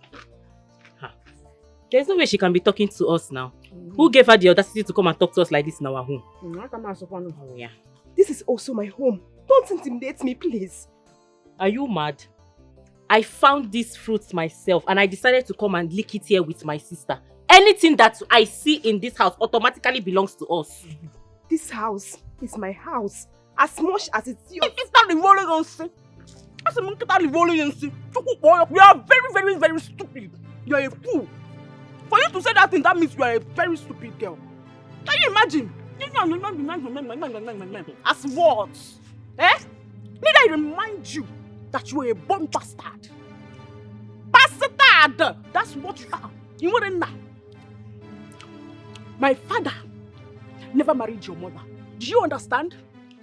There's no way she can be talking to us now. Who gave her the audacity to come and talk to us like this in our home? Oh, yeah. This is also my home. Don't intimidate me, please. Are you mad? I found these fruits myself and I decided to come and lick it here with my sister. Anything that I see in this house automatically belongs to us. This house is my house. As much as it's yours. It's not the rolling on sea. You are very, very, very stupid. You are a fool. For you to say that thing, that means you are a very stupid girl. Can you imagine? As what? Eh? Need I remind you that you are a born bastard? Bastard! That's what you are. You wouldn't know. My father never married your mother. Do you understand?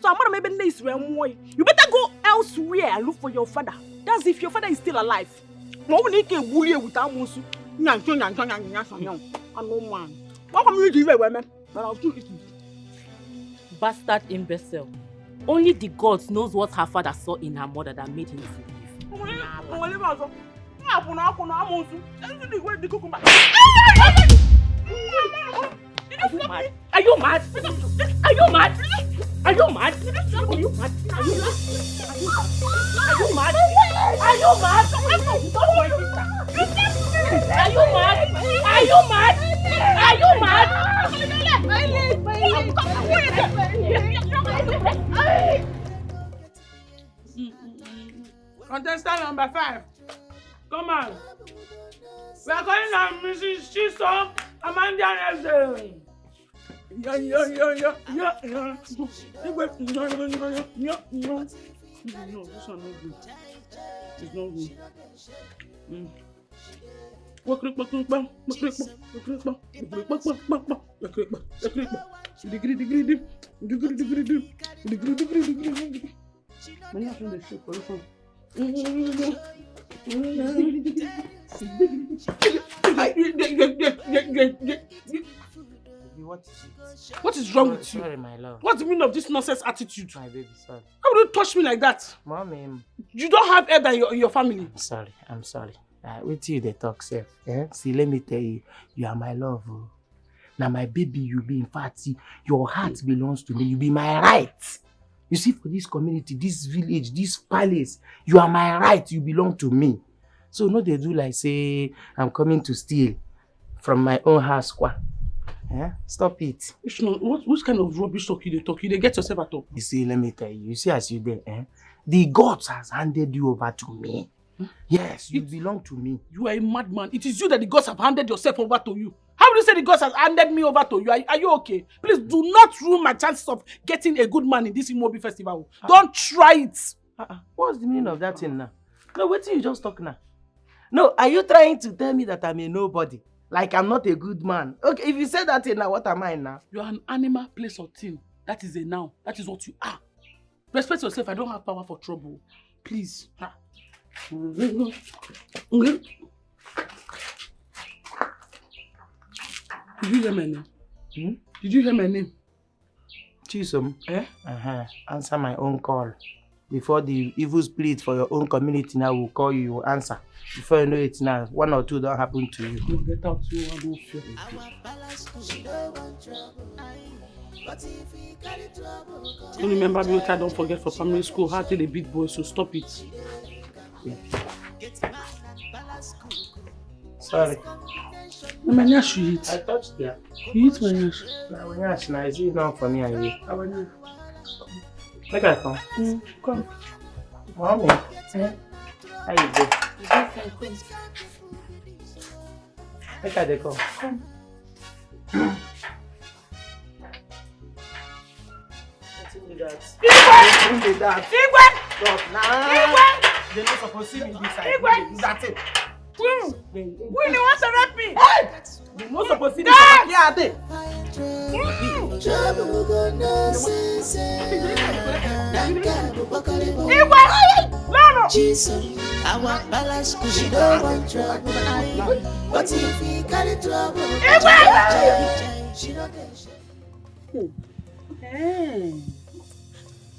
So I'm gonna maybe nice. You better go elsewhere and look for your father. That's if your father is still alive. I know man. What come you do women? But I'll still eat you. Bastard imbecile. Only the gods knows what her father saw in her mother that made him to leave. Are you mad? Are you mad? Are you mad? Are you mad? Are you mad? Are you mad? Are you mad? Are you mad? Are you mad? Are you mad? Contestant number 5. Come on. We are calling on Mrs. Chisom Amanda Nelson. No, this one not good. It's not good. What is wrong with you? Sorry, my love. What's the meaning of this nonsense attitude? My baby, sorry. How would you touch me like that? Mommy. You don't have elder in your family. I'm sorry. Wait till they talk, sir. See, let me tell you, you are my love. Now, my baby, you be in fact, see, your heart belongs to me. You be my right. You see, for this community, this village, this palace, you are my right. You belong to me. So, no, they do like say, I'm coming to steal from my own house. Stop it. Which kind of rubbish talk you talk? You get yourself at all. You see, let me tell you. You see, as you there, the gods has handed you over to me. Yes, you belong to me. You are a madman. It is you that the gods have handed yourself over to you. How will you say the gods have handed me over to you? Are you okay? Please do not ruin my chances of getting a good man in this Imobi festival. Don't try it. What's the meaning of that thing now? No, wait till you just talk now. No, are you trying to tell me that I'm a nobody? Like I'm not a good man? Okay, if you say that thing now, what am I now? You are an animal, place, or thing. That is a noun. That is what you are. Respect yourself. I don't have power for trouble. Please. Did you hear my name? Did you hear my name? Chisom. Answer my own call. Before the evil spirit for your own community now will call you, you will answer. Before you know it now, 1 or 2 don't happen to you. Don't get out, you don't fear. Don't remember me what I don't forget for primary school. How to the big boys, so stop it. Sorry. My nyash you eat. I touched there. You eat my nyash. My nyash now is it not for me and you? How about you? Make I come. Come. Mommy. How you go? Make I come. Come. Igwe! They're not supposed to see me this side. That's it. When you want to rap me? You're not supposed to see me. Yeah, they. Igwe! No! I want balance cause she don't want trouble. But if you carry trouble, she don't get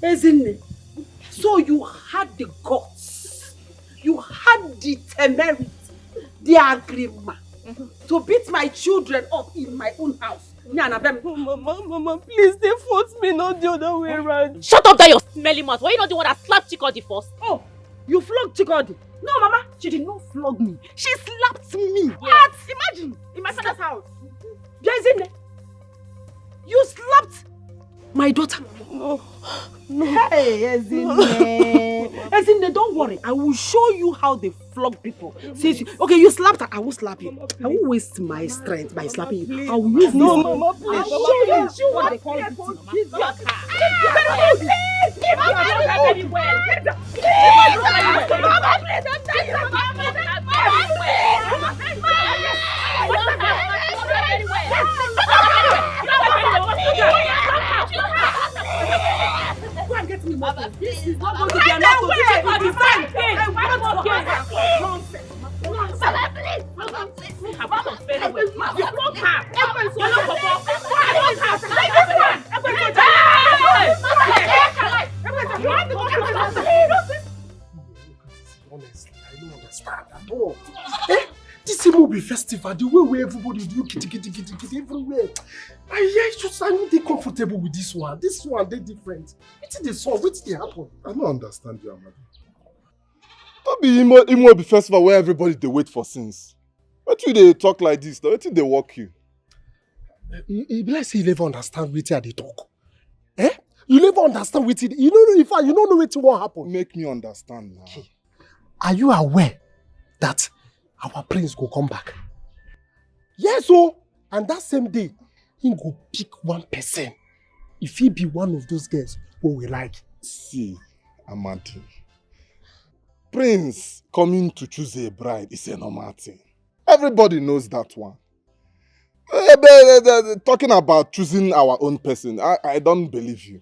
Isn't so you had the guts, you had the temerity, the agreement to beat my children up in my own house. Mama, please, they forced me, not the other way around. Shut up, that your smelly mouth. Why are you not the one that slapped Chikodi first? Oh, you flogged Chikodi? No, Mama, she did not flog me. She slapped me. Yeah. What? Imagine, in my father's house. Isn't you slapped my daughter. No. Hey, Ezine, don't worry. I will show you how they flog people. Since okay, you slapped her, I will slap you. I will waste my strength by slapping you. I will use this. Mama, please. I will show you what they call it. Go and get me more. This is not going to be enough to teach you to defend. I want to get nonsense. Honestly, I don't understand at all. This movie festival, the way everybody do kitty everywhere. I'm not comfortable with this one. This one, they different. What's the song? What's the happen? I don't understand you, Amadi. Don't be imo be festival where everybody they wait for since. Why do they talk like this? Why do they walk you? You like say you never understand what they talk. You never understand what it. You know, in fact, you don't know what will happen. Make me understand now. Okay. Are you aware that our prince will come back? Yes, so and that same day, he go pick one person. If he be one of those girls who we like. See, Amadi. Prince coming to choose a bride is a normal thing. Everybody knows that one. Talking about choosing our own person, I don't believe you.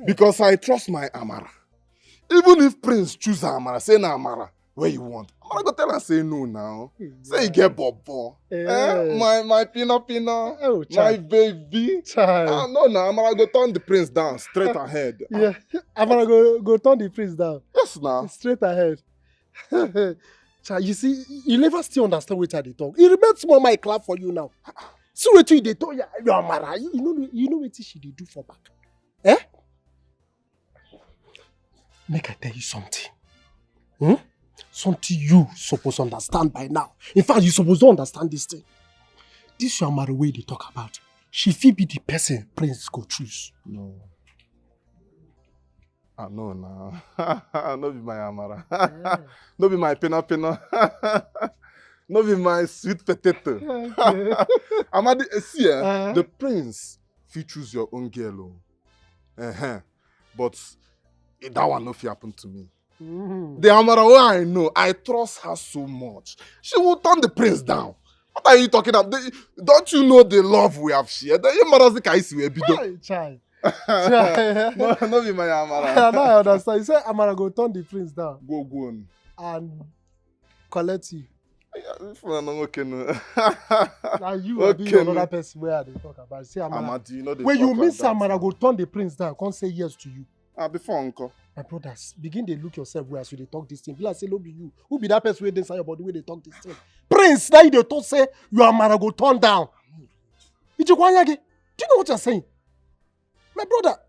Because I trust my Amara. Even if Prince choose Amara, say na Amara, where you want. Amara go tell her say no now. Say you get bobo. My pino, oh, my baby. No, Amara go turn the Prince down, straight ahead. Yeah, Amara go turn the Prince down. Yes, now. Straight ahead. You see, you never still understand what they talk. It remains more my clap for you now. See what they talk, you Amara. You know what she they do for back. Make I tell you something. Something you supposed to understand by now. In fact, you supposed to understand this thing. This your Amara way they talk about. She fit be the person Prince go choose. No. No, no. No be my Amara. No be my pena. No be my sweet potato. Amadi, see, the Prince fit choose your own girl. But that one no fit happen to me. The Amara who I know, I trust her so much. She will turn the Prince down. What are you talking about? Don't you know the love we have shared? No, be my Amara. Now I understand. You say Amara go turn the Prince down. Go on. And collect you. Okay, no. Now you will be another person where they talk about. Say Amara. When you miss Amara, go turn the Prince down. Can't say yes to you. Before uncle. My brothers, begin to look yourself where as you they talk this thing. Be like say, no be you. Who be that person where they inside your body where they talk this thing? Prince, now you talk say you Amara go turn down. Do you know what you're saying? My brother,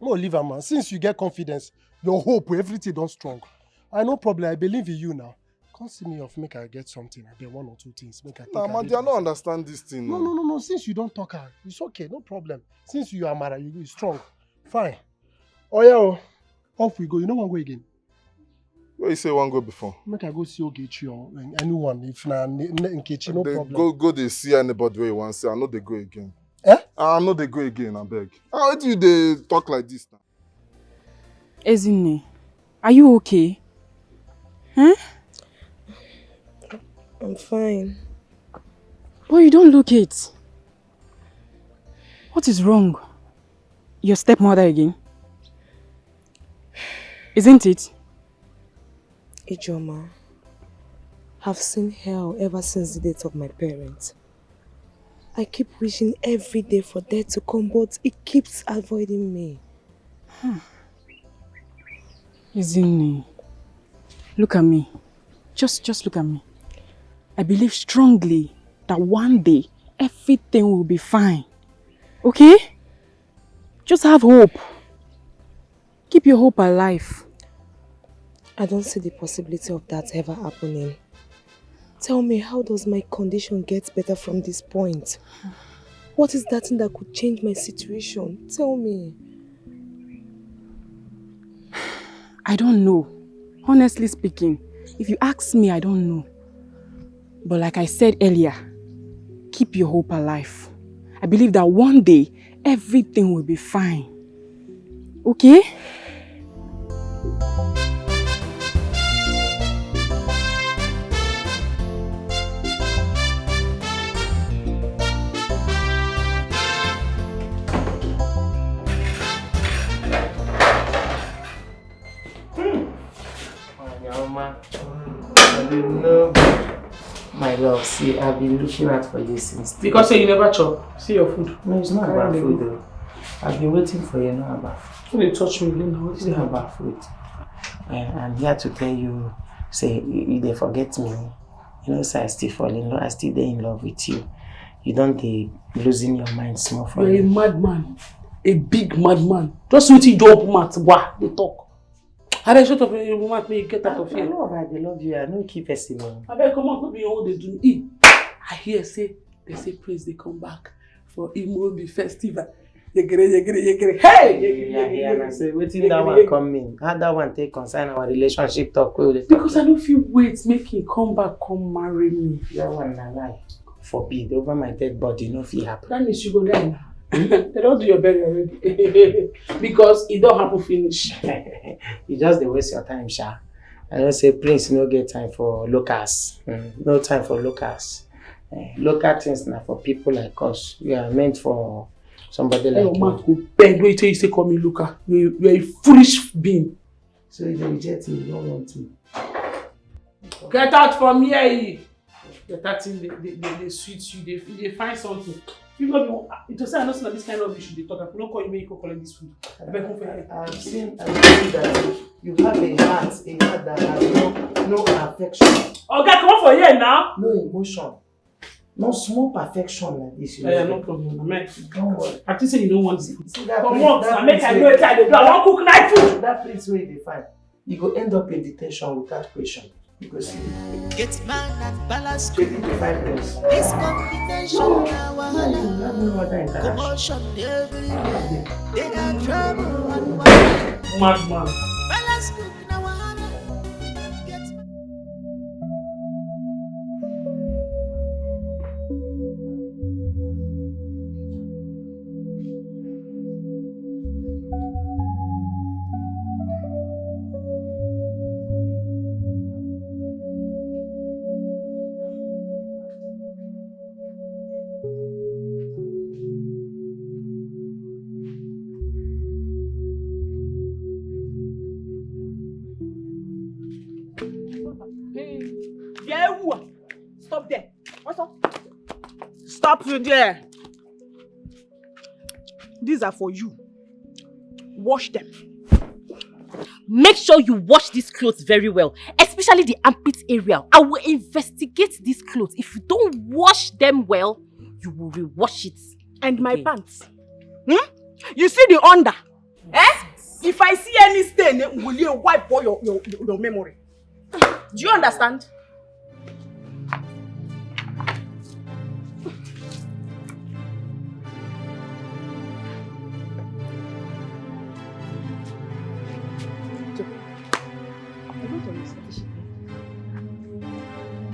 no leave am, man. Since you get confidence, your hope, everything done strong. I no problem. I believe in you now. Come see me off, make I get something. I get 1 or 2 things. Make I take. Nah, man, they don't understand this thing. No. Since you don't talk, it's okay, no problem. Since you are Mara, you strong. Fine. Oh yeah, off we go. You know one go again. Where you say one go before? Make I go see Ogechi or anyone. If na Nkechi, no problem. Go they see anybody where you want to see. I know they go again. Eh? I know they go again, I beg. How do they talk like this now? Ezinne, are you okay? Huh? I'm fine. But you don't look it. What is wrong? Your stepmother again? Isn't it? Ijoma, I've seen hell ever since the death of my parents. I keep wishing every day for death to come, but it keeps avoiding me. Ezinne, look at me. Just look at me. I believe strongly that one day everything will be fine. Okay? Just have hope. Keep your hope alive. I don't see the possibility of that ever happening. Tell me, how does my condition get better from this point? What is that thing that could change my situation? Tell me. I don't know. Honestly speaking, if you ask me, I don't know. But like I said earlier, keep your hope alive. I believe that one day, everything will be fine. Okay? My love, see, I've been looking out for you since. Because say you never chop. See your food. No, it's not about food though. I've been waiting for you, not about food. When you touch me, Linda, what is It's not about food. I'm here to tell you, say, they forget me. You know, so I still fall in love. I still there in love with you. You don't losing your mind small for You're you. a madman. A big madman. Just wait till you don't open mouth. Wah, they talk. How they shut up in your mouth, may you get out of here. I know I love you. I don't keep a I better come on, be all they do. I hear say Prince they come back for Imobi festival. Yegere. Hey! Yeah, I say, waiting that one come in. How that one take concern our relationship talk? Because I don't feel wait, make him come back, come marry me. That one na lie. Forbid over my dead body, no fear happen. That means you go die now. They don't do your burial already. Because it don't happen finish. You just dey waste your time, Sha. I don't say Prince no get time for locals. No time for locals. Local things now for people like us. We are meant for somebody like you. Your mouth go bend when you say call me Luca. You're a foolish being. So if you reject me, you don't want me. Get out from here. Get out in they sweet you, they find something. You know, it was say I know this kind of issue they talk. I don't call you when you go collect this food. I've seen that you have a heart that has no affection. Okay, come on for here now. No emotion. No small perfection like this. Yeah, no problem. Don't worry. I think say you don't want this. Come on, make I know it. I want cook night food. That place where they find, you go end up in detention without question. Because Get man and balance. This combination commotion everywhere. They got trouble and madman. balance cook now. Stop there. What's up? Stop there. These are for you. Wash them. Make sure you wash these clothes very well, especially the armpit area. I will investigate these clothes. If you don't wash them well, you will rewash it. And my pants. You see the under? Eh? If I see any stain, will you wipe all your memory? Do you understand?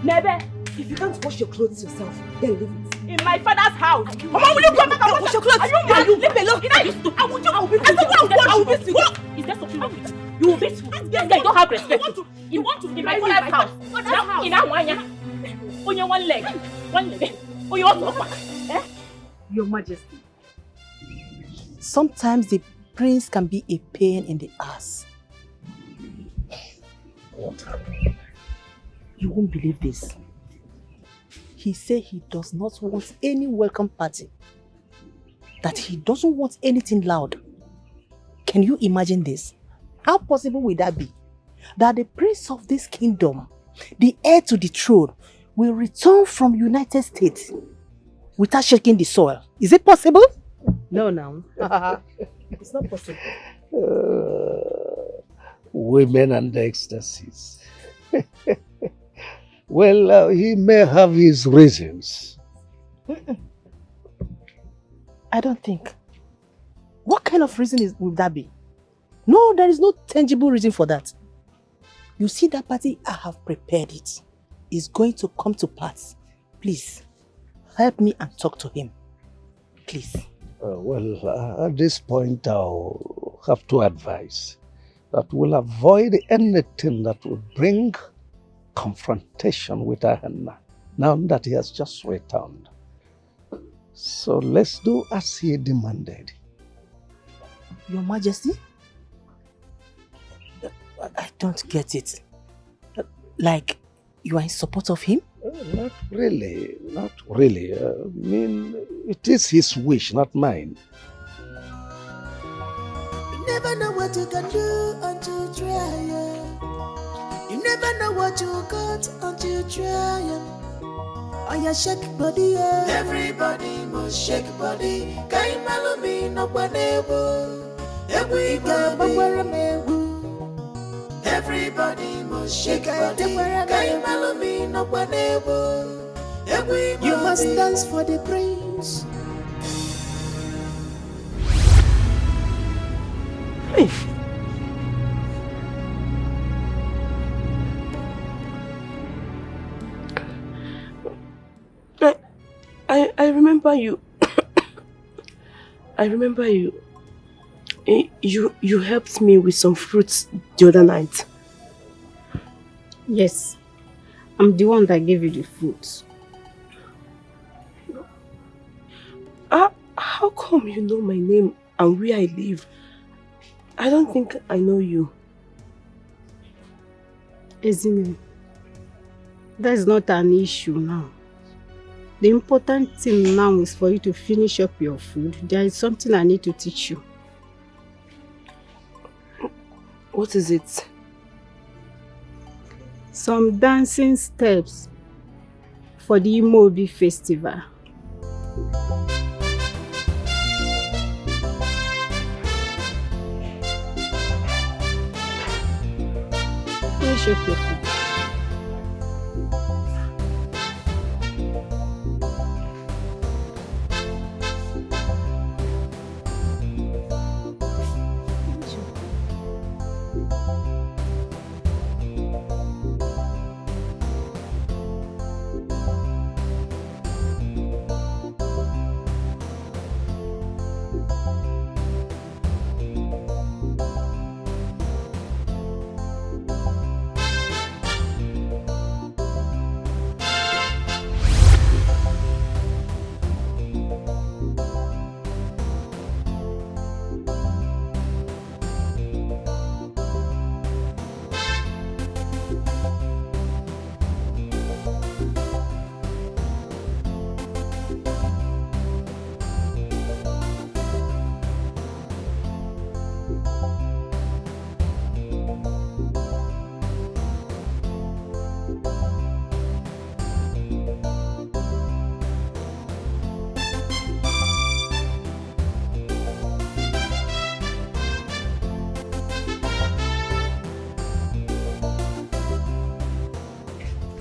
Nebe, if you can't wash your clothes yourself, then leave it. In my father's house. Mama, will you come back and wash your clothes? Are you mad? Leave me alone. I will beat you. I will beat you. Is there something wrong with you? You will beat me. This guy don't have respect. You want to in my father's house. In that one, on your one leg. One leg. Oh, you want to walk back? Eh? Your Majesty. Sometimes the prince can be a pain in the ass. What happened? You won't believe this. He said he does not want any welcome party. That he doesn't want anything loud. Can you imagine this? How possible will that be? That the prince of this kingdom, the heir to the throne, will return from United States without shaking the soil. Is it possible? No, no. It's not possible. Women and ecstasies. Well, he may have his reasons. I don't think. What kind of reason would that be? No, there is no tangible reason for that. You see that party, I have prepared it. It's going to come to pass. Please, help me and talk to him. Please. At this point, I'll have to advise that we'll avoid anything that would bring confrontation with Ahenna, now that he has just returned. So let's do as he demanded. Your Majesty? I don't get it. Like, you are in support of him? Not really, not really. I mean, it is his wish, not mine. You never know what you can do until you try it. You never know what you got until you try it. On your shake body, yeah. Everybody must shake body. Kai malumi no banebo. Everybody must shake body. Kai malumi no banebo. You must dance for the prince. Hey. I remember you. I remember you. You helped me with some fruits the other night. Yes, I'm the one that gave you the fruits. How come you know my name and where I live? I don't think I know you. Ekene, that is not an issue now. The important thing now is for you to finish up your food. There is something I need to teach you. What is it? Some dancing steps for the Imobi festival. Finish up your food.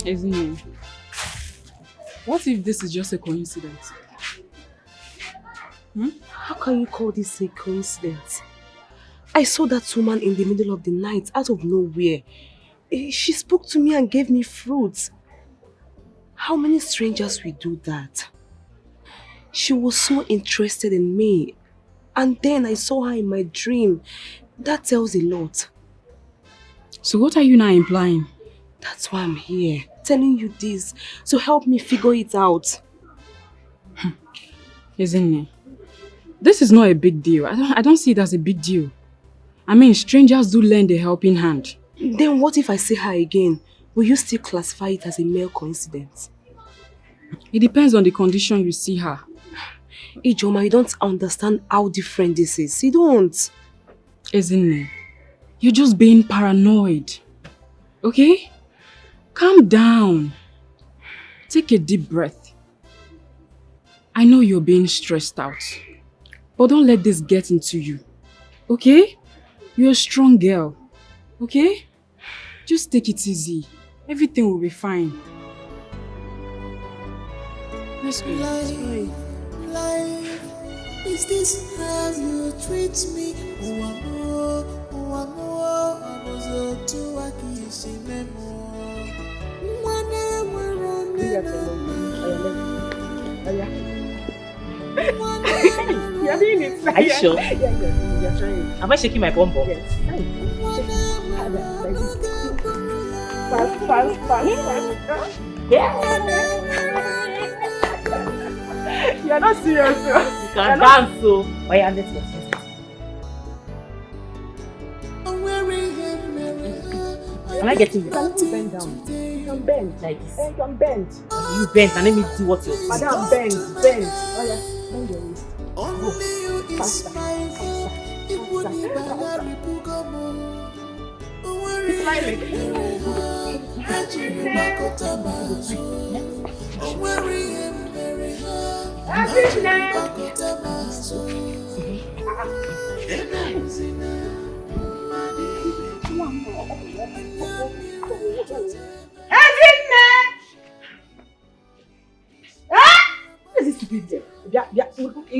Isn't it? What if this is just a coincidence? How can you call this a coincidence? I saw that woman in the middle of the night, out of nowhere. She spoke to me and gave me fruits. How many strangers will do that? She was so interested in me. And then I saw her in my dream. That tells a lot. So what are you now implying? That's why I'm here, telling you this, so help me figure it out. Isn't it? This is not a big deal. I don't see it as a big deal. I mean, strangers do lend a helping hand. Then what if I see her again? Will you still classify it as a mere coincidence? It depends on the condition you see her. Ijoma, you don't understand how different this is. You don't. Isn't it? You're just being paranoid. Okay? Calm down. Take a deep breath. I know you're being stressed out. But don't let this get into you. Okay? You're a strong girl. Okay? Just take it easy. Everything will be fine. Let's go. Life, is this how you treat me? You're doing it. Are you sure? Yeah, you're trying. Am I shaking my bum bum? Yes. Fast. Yeah. You're not serious. You can dance, so. Oh yeah, let's go. Am I getting it? Bend down. You can bend. Like this. You can bend. You bend and let me do what you're doing. Madam, bend. Oh yeah, bend your waist. Only you is my God. It would be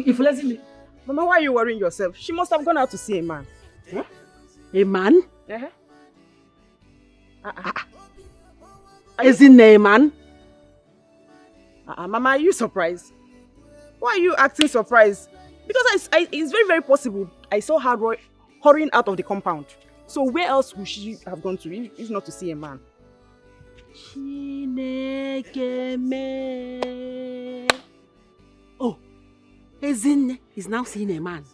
If listen, Mama, why are you worrying yourself? She must have gone out to see a man. Huh? A man? Isn't a man? Mama, are you surprised? Why are you acting surprised? Because it's very, very possible I saw her hurrying out of the compound. So where else would she have gone to if not to see a man? Oh, Ekene is now seeing a man.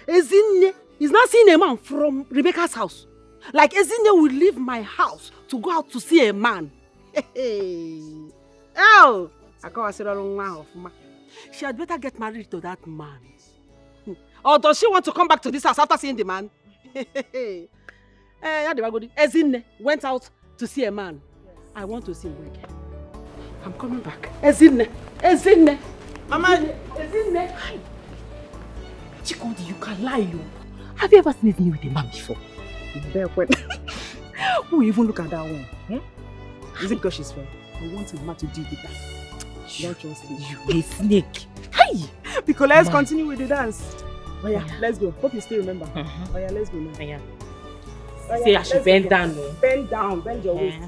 Ekene is now seeing a man from Rebecca's house. Like Ekene will leave my house to go out to see a man. Oh, she had better get married to that man. Or does she want to come back to this house after seeing the man? Ekene went out to see a man. Yes. I want to see him again. I'm coming back. Ekene. Mama, Ekene. Chikodi, you can lie, you. Have you ever seen Ekene with a man before? Who even look at that one? Is it because she's fair? I want a man to deal with that. Don't trust me. You a snake. Hey! Because let's continue with the dance. Oh yeah, let's go. Hope you still remember. Oh yeah, let's go now. Yeah. Say I should bend down. Bend down, bend your waist.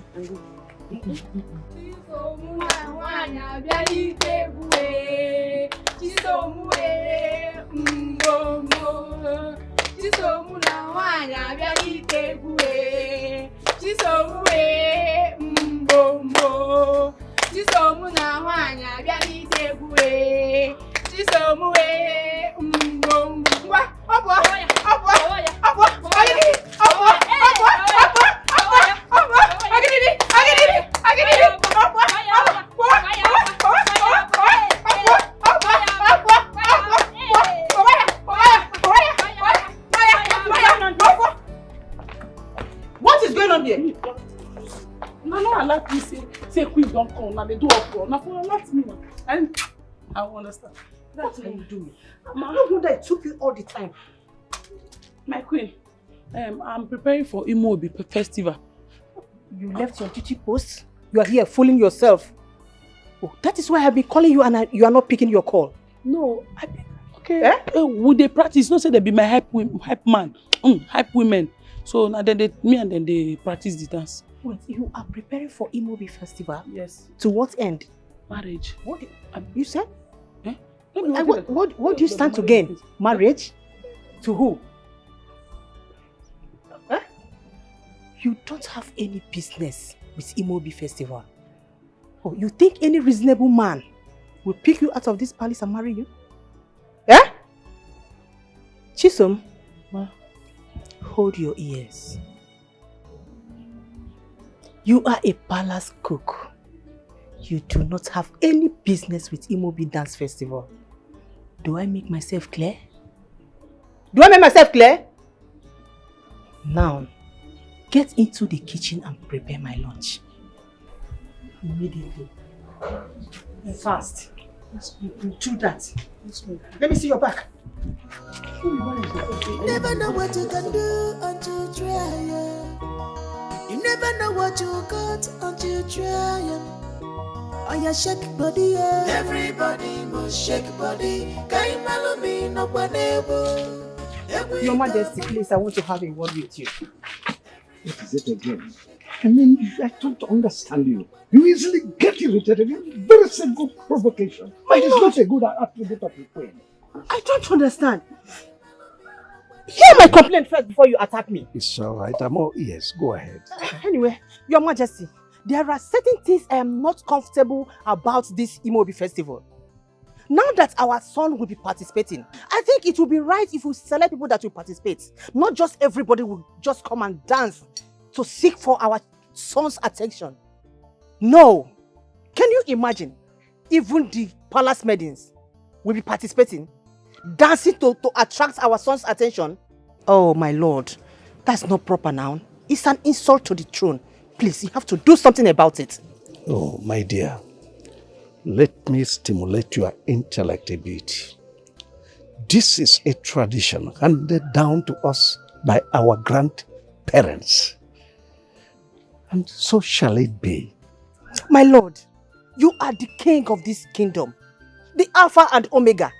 What is going on here? No, let me say queen don't come. Now they do uproar. Now for let me know. And I understand. That's how you do it. I don't wonder it took you all the time. My queen, I'm preparing for Imobi festival. You left your duty post? You are here fooling yourself. Oh, that is why I've been calling you and you are not picking your call. No, okay. Would they practice? No, say they be my hype man, hype women. So now then me and then they practice the dance. Wait, you are preparing for Imobi festival? Yes. To what end? Marriage. What you said? What do you stand to gain? Marriage? To who? Huh? You don't have any business with Imobi festival. Oh, you think any reasonable man will pick you out of this palace and marry you? Eh? Chisom, hold your ears. You are a palace cook. You do not have any business with Imobi Dance Festival. Do I make myself clear? Do I make myself clear? Now, get into the kitchen and prepare my lunch. Immediately. Fast. Do that. Let me see your back. Never know what you can do until you try. You never know what you got until you try. Oh, yeah, shake body, yeah. Everybody must shake body. Your Majesty, please, I want to have a word with you. What is it again? I mean, I don't understand you. You easily get irritated. Very simple provocation. It is not a good attribute of the queen. I don't understand. Hear my complaint first before you attack me. It's all right. I'm all ears. Go ahead. Anyway, Your Majesty, there are certain things I am not comfortable about this Imobi festival. Now that our son will be participating, I think it will be right if we select people that will participate. Not just everybody will just come and dance to seek for our son's attention. No. Can you imagine? Even the palace maidens will be participating, dancing to attract our son's attention. Oh my lord, that's not proper now. It's an insult to the throne. Please, you have to do something about it. Oh, my dear. Let me stimulate your intellect a bit. This is a tradition handed down to us by our grandparents. And so shall it be. My lord, you are the king of this kingdom, the Alpha and Omega.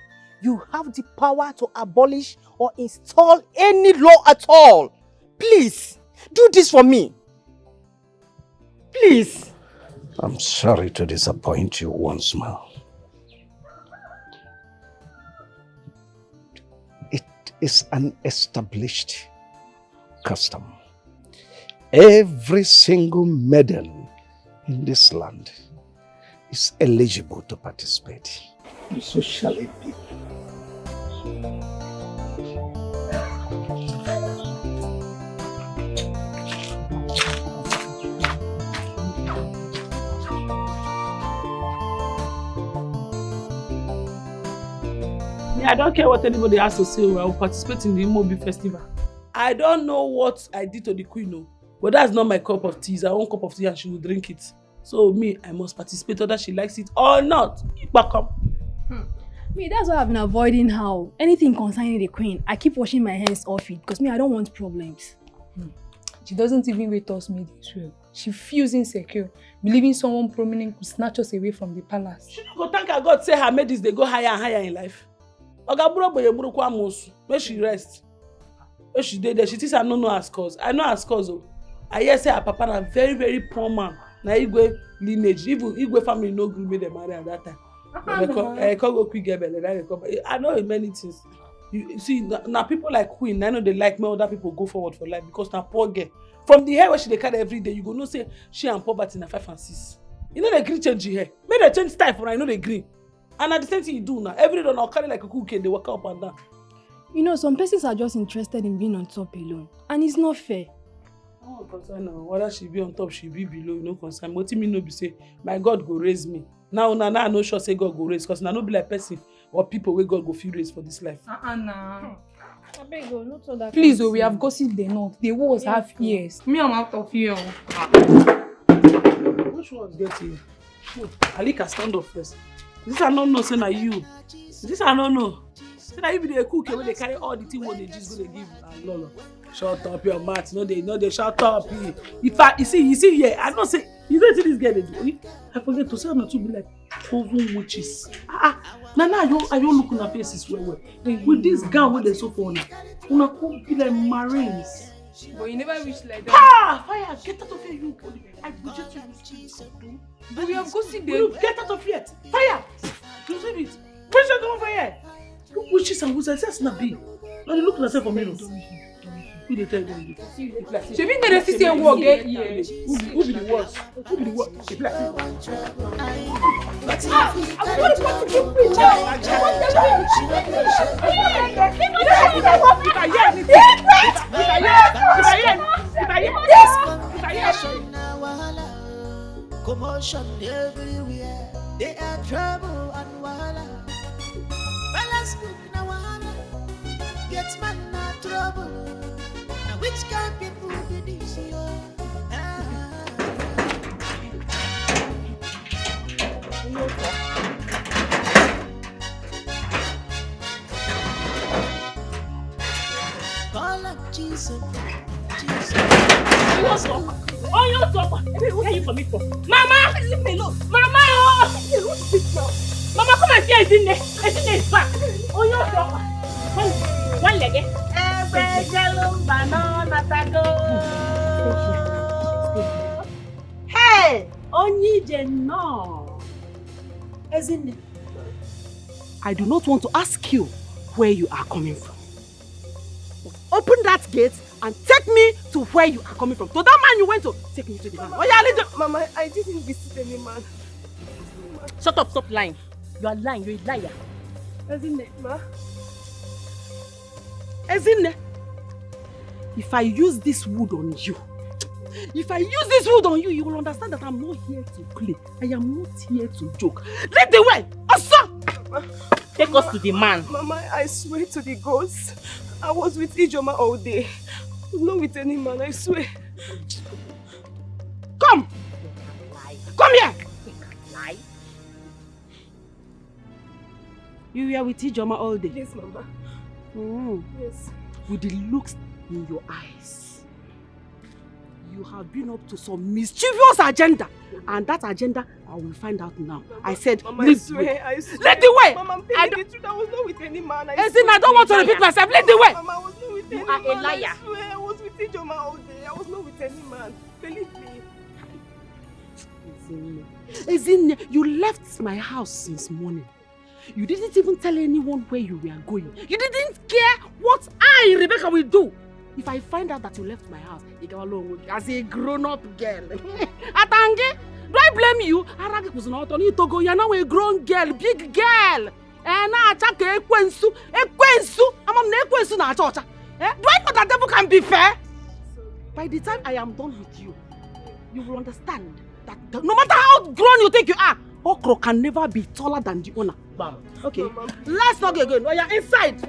You have the power to abolish or install any law at all. Please, do this for me. Please. I'm sorry to disappoint you once more. It is an established custom. Every single maiden in this land is eligible to participate. So shall it be. I don't care what anybody has to say. I will participate in the Imobi festival. I don't know what I did to the queen, but that's not my cup of tea. It's her own cup of tea and she will drink it. So me, I must participate whether she likes it or not. Me, that's why I've been avoiding her. Anything concerning the queen, I keep washing my hands off it because me, I don't want problems. She doesn't even rate us made Israel. She feels insecure, believing someone prominent could snatch us away from the palace. She don't go thank her God say her maidens they go higher and higher in life. Make she rest. When she did there, she thinks I don't know her scores. I know her scores. I hear say her papa a very, very poor man. Now Igwe lineage, even Igwe family no good made them marry at that time. I can't go quick get I know many things. You see, now people like Queen, I know they like me, other people go forward for life because now poor girl. From the hair where she carry every day, you go no say she and poverty na 5 and 6. You know they green change the hair. Make they change style for I know they green. And at the same thing you do now, every day now carry like a cookie, they walk up and down. You know, some persons are just interested in being on top alone. And it's not fair. No concern now. Whether she be on top, she be below, no concern. What me no be say, my God go raise me. Now I no sure say God go raise, because now no be like person or people where God go feel raise for this life. Please, we have gossiped enough. The walls have ears. Me, I'm out of here. Which one's getting? Alika, stand up first. This I don't know, say na you. This I don't know. Say that you be the cook when they carry all the things what they just gonna give. Lolo, shut up your mouth. No, they shut up. If I, you see, yeah, I don't say. You don't see this girl they do. I forget to say I'm not to be like 12 witches. Now you looking at faces well. With this gown where they so funny, una could be like marines. But you never wish like that. Fire! Get out of here, you! I budget you with cheese. But we have go see them. Get out of here! Fire! You see it? Where's your come over here? Look witches and wizards, that's not big. Now they look at themselves for mirrors. Who they tell them? She been there to say work get here. Who be the worst? Who be the worst? She be like, I'm going to put you preach out. Commotion everywhere. They are trouble and wahala. Balance cook na wahala. Get man na trouble. Now which kind people be this year? Call on Jesus. Oh, you talk. Where are you coming from? Mama! Leave me alone. Mama! Mama, come and see Ekene. Ekene is back. Oh, you talk. One leg. Hey! Onije no. Ekene, I do not want to ask you where you are coming from. Open that gate and take me to where you are coming from. To that man you went to, take me to the man. Oh yeah, leave the... Mama, I didn't visit any man. Shut up, stop lying. You are lying, you're a liar. Ekene, ma. Ekene, if I use this wood on you, you will understand that I'm not here to play. I am not here to joke. Lead the way! Asa! Take us to the man. Mama, I swear to the gods, I was with Ijoma all day. I was not with any man, I swear. Come! Come here! Lie. You were with Ijoma all day? Yes, Mama. Yes. With the looks in your eyes, you have been up to some mischievous agenda. And that agenda, I will find out now. Mama, I said, Mama, lead I swear. Lead the way! Mama, I'm telling the truth, I was not with any man. I don't want to repeat myself. Lead the way! Mama, I was not with any You are man. a liar. I swear, I was with Ijoma all day. I was not with any man. Believe me. Ekene, you left my house since morning. You didn't even tell anyone where you were going. You didn't care what I, Rebecca, will do. If I find out that you left my house, as a grown-up girl. Atange, do I blame you? Aragi was not on it to go. You're now a grown girl, big girl. And I attack Ekwensu. I'm on Ekwensu na church. Do I know that devil can be fair? By the time I am done with you, you will understand that no matter how grown you think you are, okro can never be taller than the owner. Bam. Okay, Mama, let's not get going. Oh, yeah, inside.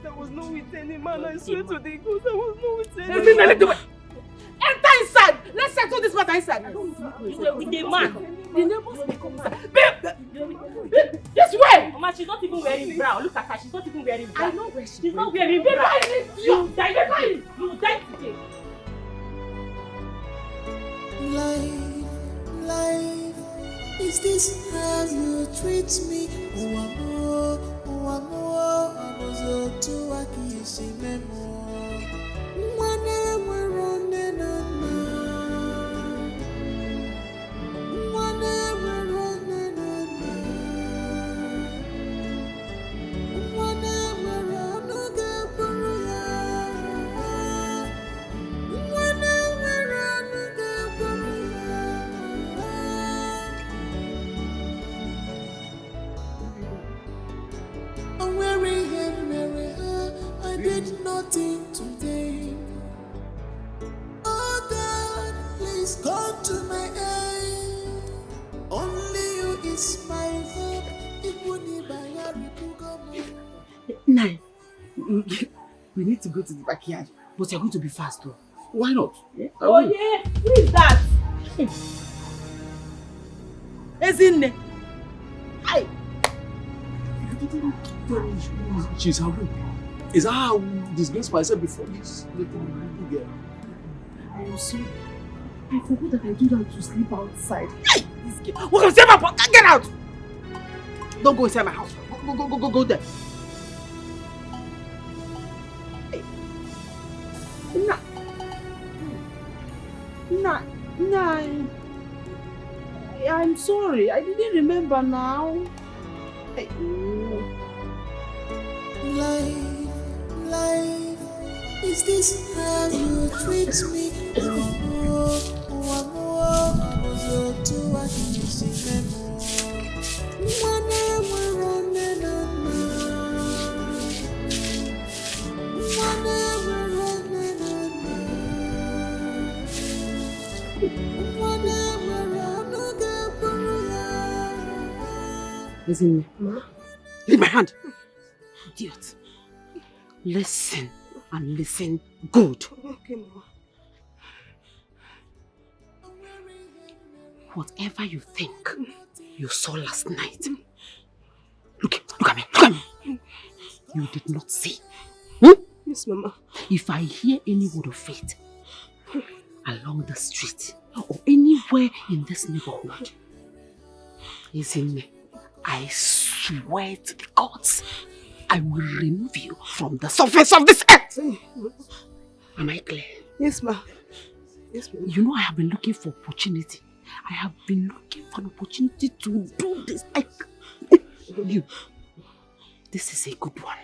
I was not with any man. I swear to the gods, I was not with any man. Enter inside. Let's settle this matter inside. You were with the man. The neighbors may come inside. Babe, this way. Mama, she's not even wearing bra. Look at her. She's not even wearing bra. I know where she's not wearing bra. You die. You die today. Life, is this how you treat me? Nothing today. Oh God, please come to my aid. Only you is my hope. Nine. We need to go to the backyard, but you're going to be fast though. Why not? Oh yeah, who is that? Ekene. Hi. You didn't tell me she's awake. Is that how I disgrace myself before this little girl? I am sorry. I forgot that I do that to sleep outside. Hey, this girl. What can say my boy? Get out! Don't go inside my house. Go there. Hey. Nah. I'm sorry. I didn't remember now. Hey. Life, is this how you treat me? Listen, leave my hand. Idiot. Listen and listen good. Okay, Mama. Whatever you think you saw last night, look at me. You did not see. Yes, Mama. If I hear any word of faith along the street or anywhere in this neighborhood, listen, I swear to the gods, I will remove you from the surface of this earth. Am I clear? Yes, Ma. Yes, ma'am. You know I have been looking for opportunity. I have been looking for an opportunity to do this. This is a good one.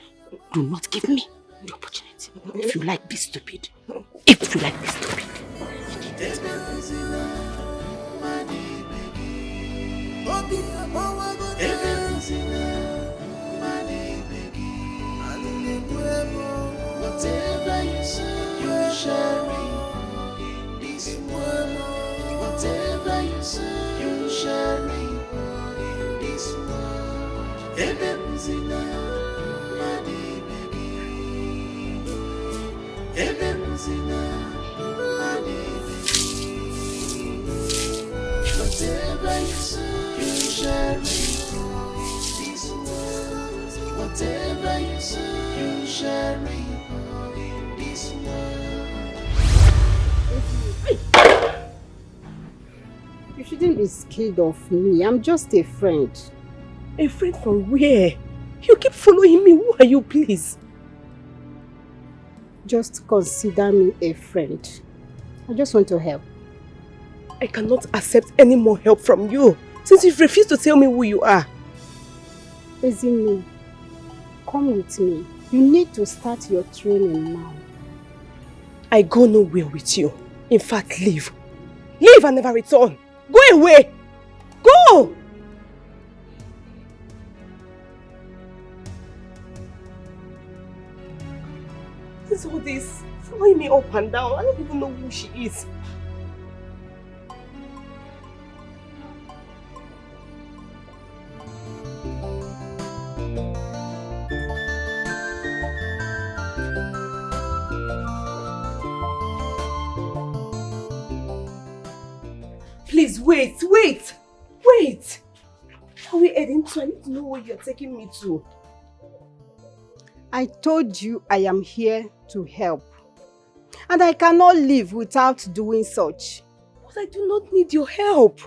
Do not give me the opportunity. If you like, be stupid. If you like, be stupid. Whatever you say, you shall reap in this world. Whatever you say, you shall reap in this world. Ebemzina, mani begi. Ebemzina, mani begi. Whatever you say, you shall reap in this world. Whatever you say, you shall reap. You shouldn't be scared of me. I'm just a friend. A friend from where? You keep following me. Who are you, please? Just consider me a friend. I just want to help. I cannot accept any more help from you since you refuse to tell me who you are. Ekene, come with me. You need to start your training now. I go nowhere with you. In fact, leave. Leave and never return. Go away! Go! What is all this? Following me up and down. I don't even know who she is. Please, wait! Are we heading to? I need to know where you're taking me to. I told you I am here to help. And I cannot live without doing such. But I do not need your help.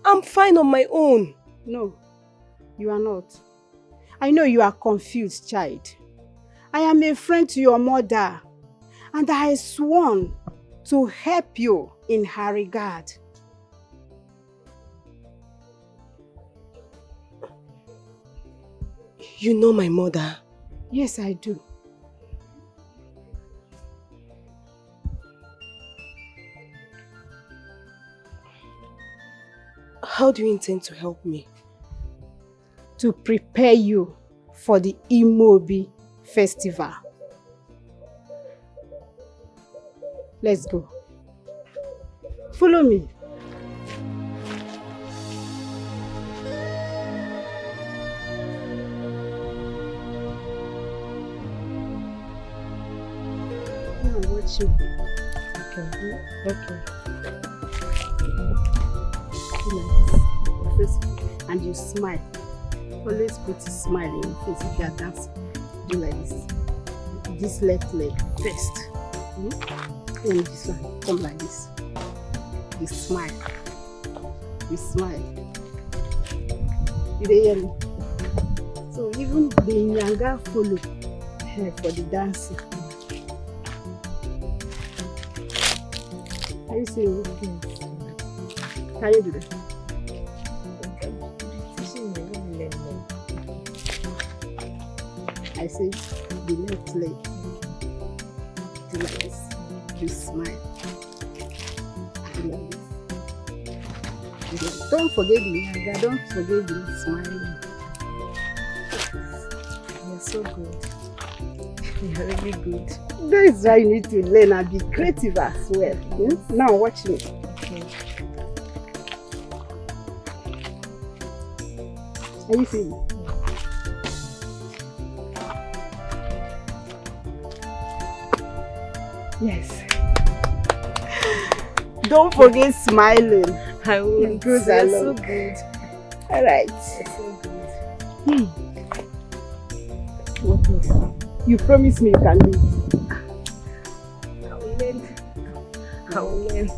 I'm fine on my own. No, you are not. I know you are confused, child. I am a friend to your mother. And I sworn to help you in her regard. You know my mother? Yes, I do. How do you intend to help me? To prepare you for the Imobi festival. Let's go. Follow me. Watch you. Okay. And you smile. Always put a smile in your face if you are dancing. Do like this. This left leg first. And this one. Come like this. You smile. You smile. You dey hear me? So even the Nyanga follow for the dancing. Are you serious? Can you do that? I say the left leg. Do like this. You smile. Do like this. Don't forget the Nyanga. Don't forget the smiling. You're so good. You're really good. That is why you need to learn and be creative as well. Now watch me. Okay. Are you seeing me? Yes. Don't forget smiling. I will. It goes You're along. so good. All right. You're so good. What else? You promise me you can do it. I will learn. I will learn.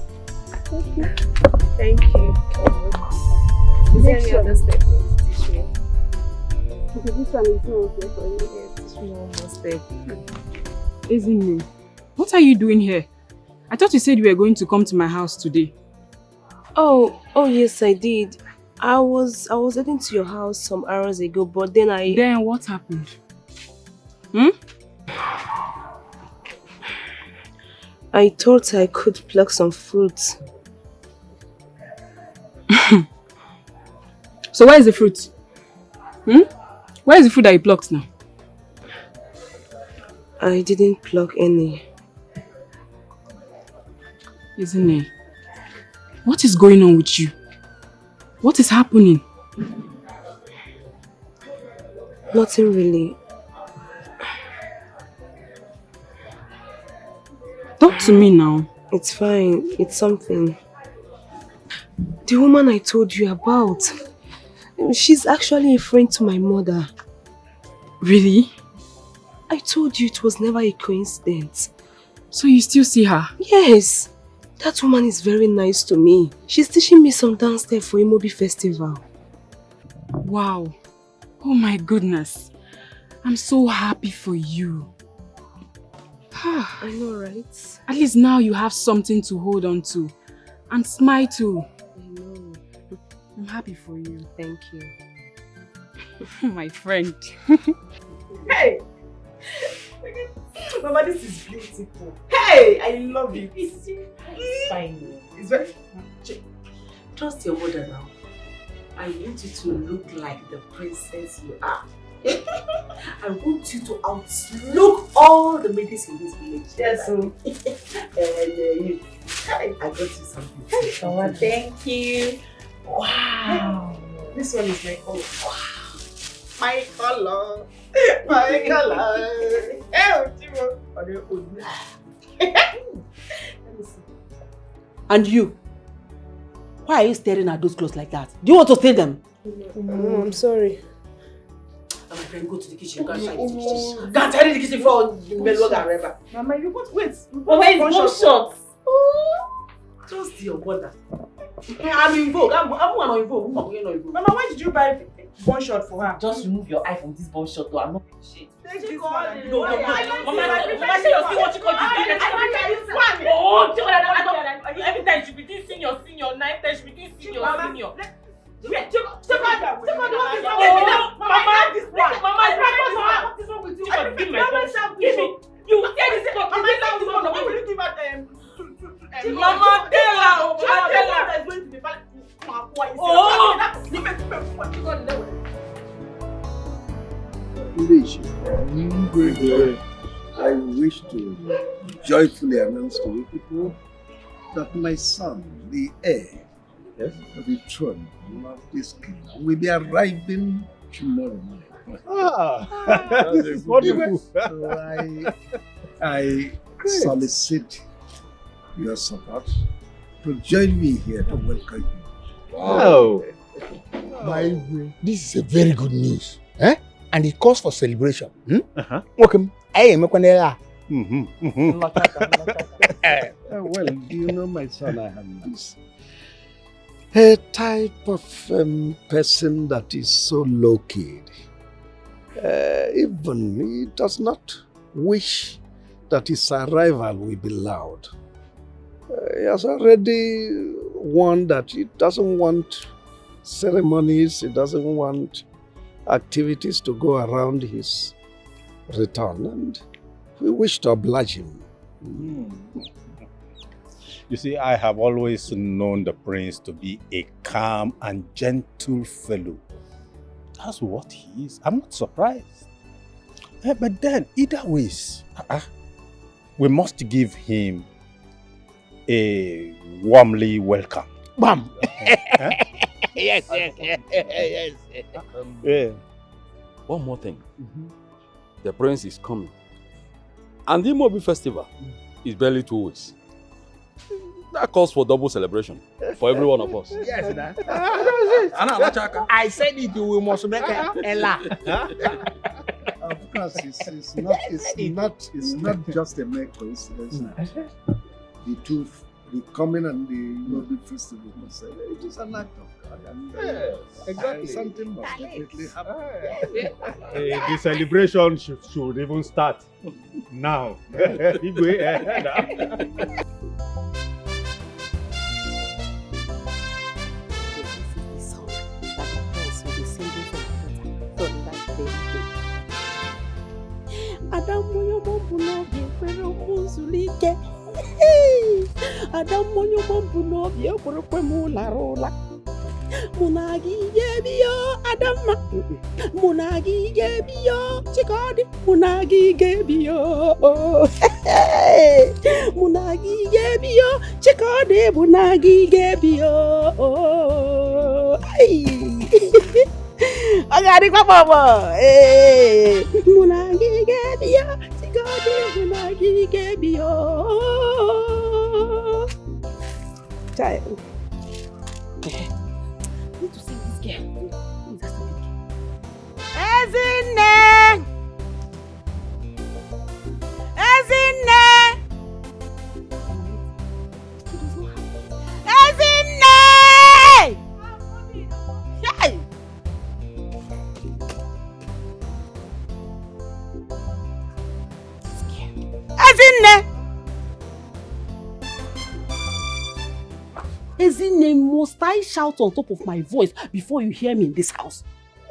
Okay. Thank you. Is there any other step you want to teach me? Okay, this one is not okay for you. Yes, teach me one more step. Isn't it? What are you doing here? I thought you said you were going to come to my house today. Oh yes, I did. I was heading to your house some hours ago, but then Then what happened? I thought I could pluck some fruits. So where is the fruit? Where is the fruit that you plucked now? I didn't pluck any. Isn't it? What is going on with you? What is happening? Nothing really. Talk to me now. It's fine. It's something. The woman I told you about, she's actually a friend to my mother. Really? I told you it was never a coincidence. So you still see her? Yes. That woman is very nice to me. She's teaching me some dance there for Imobi festival. Wow. Oh my goodness. I'm so happy for you. I know, right? At least now you have something to hold on to. And smile too. I know. I'm happy for you. Thank you. My friend. Hey! Mama, this is beautiful. Hey! I love it. It's fine. It's very... Trust your mother now. I want you to look like the princess you are. I want you to outlook all the ladies in this village. Yes, so. And you, I got you something. Oh, thank you. Wow. This one is my color. Wow. My color. My color. And you? Why are you staring at those clothes like that? Do you want to steal them? No, I'm sorry. My friend, go to the kitchen. Go and tidy the kitchen. Go and tidy the kitchen before Melwoga and Reba. Mama, you got wait. Mama, it's one shot. Just your mother. I'm in vogue. I'm one in vogue. Mama, why did you buy one shot for her? Just remove your eye from this one shot though. I'm not shit. Take this one and No. Mama, say you're still watching what you do. Oh, every time she be this senior, night time she be this senior. Take her down. Mama, this one. Mama, what is wrong with you? Give me. You tear this cup. Mama, why will you give her Mama, tell her. That's going to be bad. I wish to joyfully announce to you people that my son, the heir of the throne of this kingdom, will be arriving tomorrow morning. This is wonderful. So I solicit your support to join me here to welcome you. Wow. My way, this is a very good news. And it calls for celebration. Welcome. Hey, well, do you know my son? I have this a type of person that is so low-key. Even he does not wish that his arrival will be loud. He has already warned that he doesn't want ceremonies, he doesn't want activities to go around his return, and we wish to oblige him. You see, I have always known the prince to be a calm and gentle fellow. That's what he is. I'm not surprised. But then, either ways, we must give him a warmly welcome. Bam! Yes. Yeah. One more thing. The prince is coming. And the Imobi festival is barely 2 weeks. That calls for double celebration for every one of us. Yes, I said it, we must make a Ella. Of course, it's not just a mere coincidence. The coming and the Imobi festival, it is an act of God. And, exactly. Something must definitely happen. The celebration should even start now. Adamu yomombu n'obi ekwere muzulike. Adamu yomombu n'obi ekwere mu larula. Munagi gebiyo Adama. Munagi gebiyo Chikodi. Munagi gebiyo. Munagi gebiyo Chikodi. Munagi gebiyo. Agari kwa baba. Munagi gebiyo Chikodi. Munagi gebiyo. Child. Need to see this girl. Who is that stupid girl? Ezinne! Ezinne! Ezinne! Hey! Ezinne! Ezinne, must I shout on top of my voice before you hear me in this house?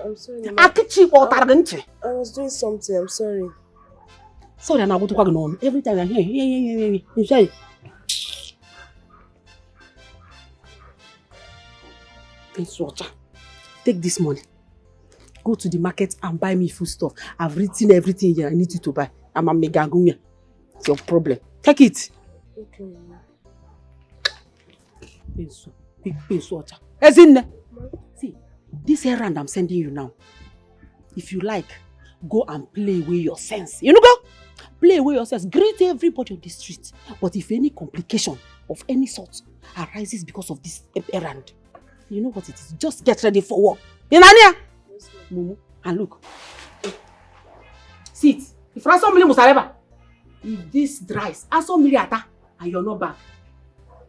I'm sorry, Mama. I was doing something, I'm sorry. Sorry, I'm about to on. Every time I'm here. You say. Take this money. Go to the market and buy me food stuff. I've written everything here I need you to buy. I'm a mega gunya. It's your problem. Take it. Okay, Mama. See, this errand I'm sending you now. If you like, go and play away your sense. You know, go play away your sense. Greet everybody on the street. But if any complication of any sort arises because of this errand, you know what it is. Just get ready for war. You know, Mumu, and look. See it. If somebody must arrive, if this dries, ask somebody and you're not back.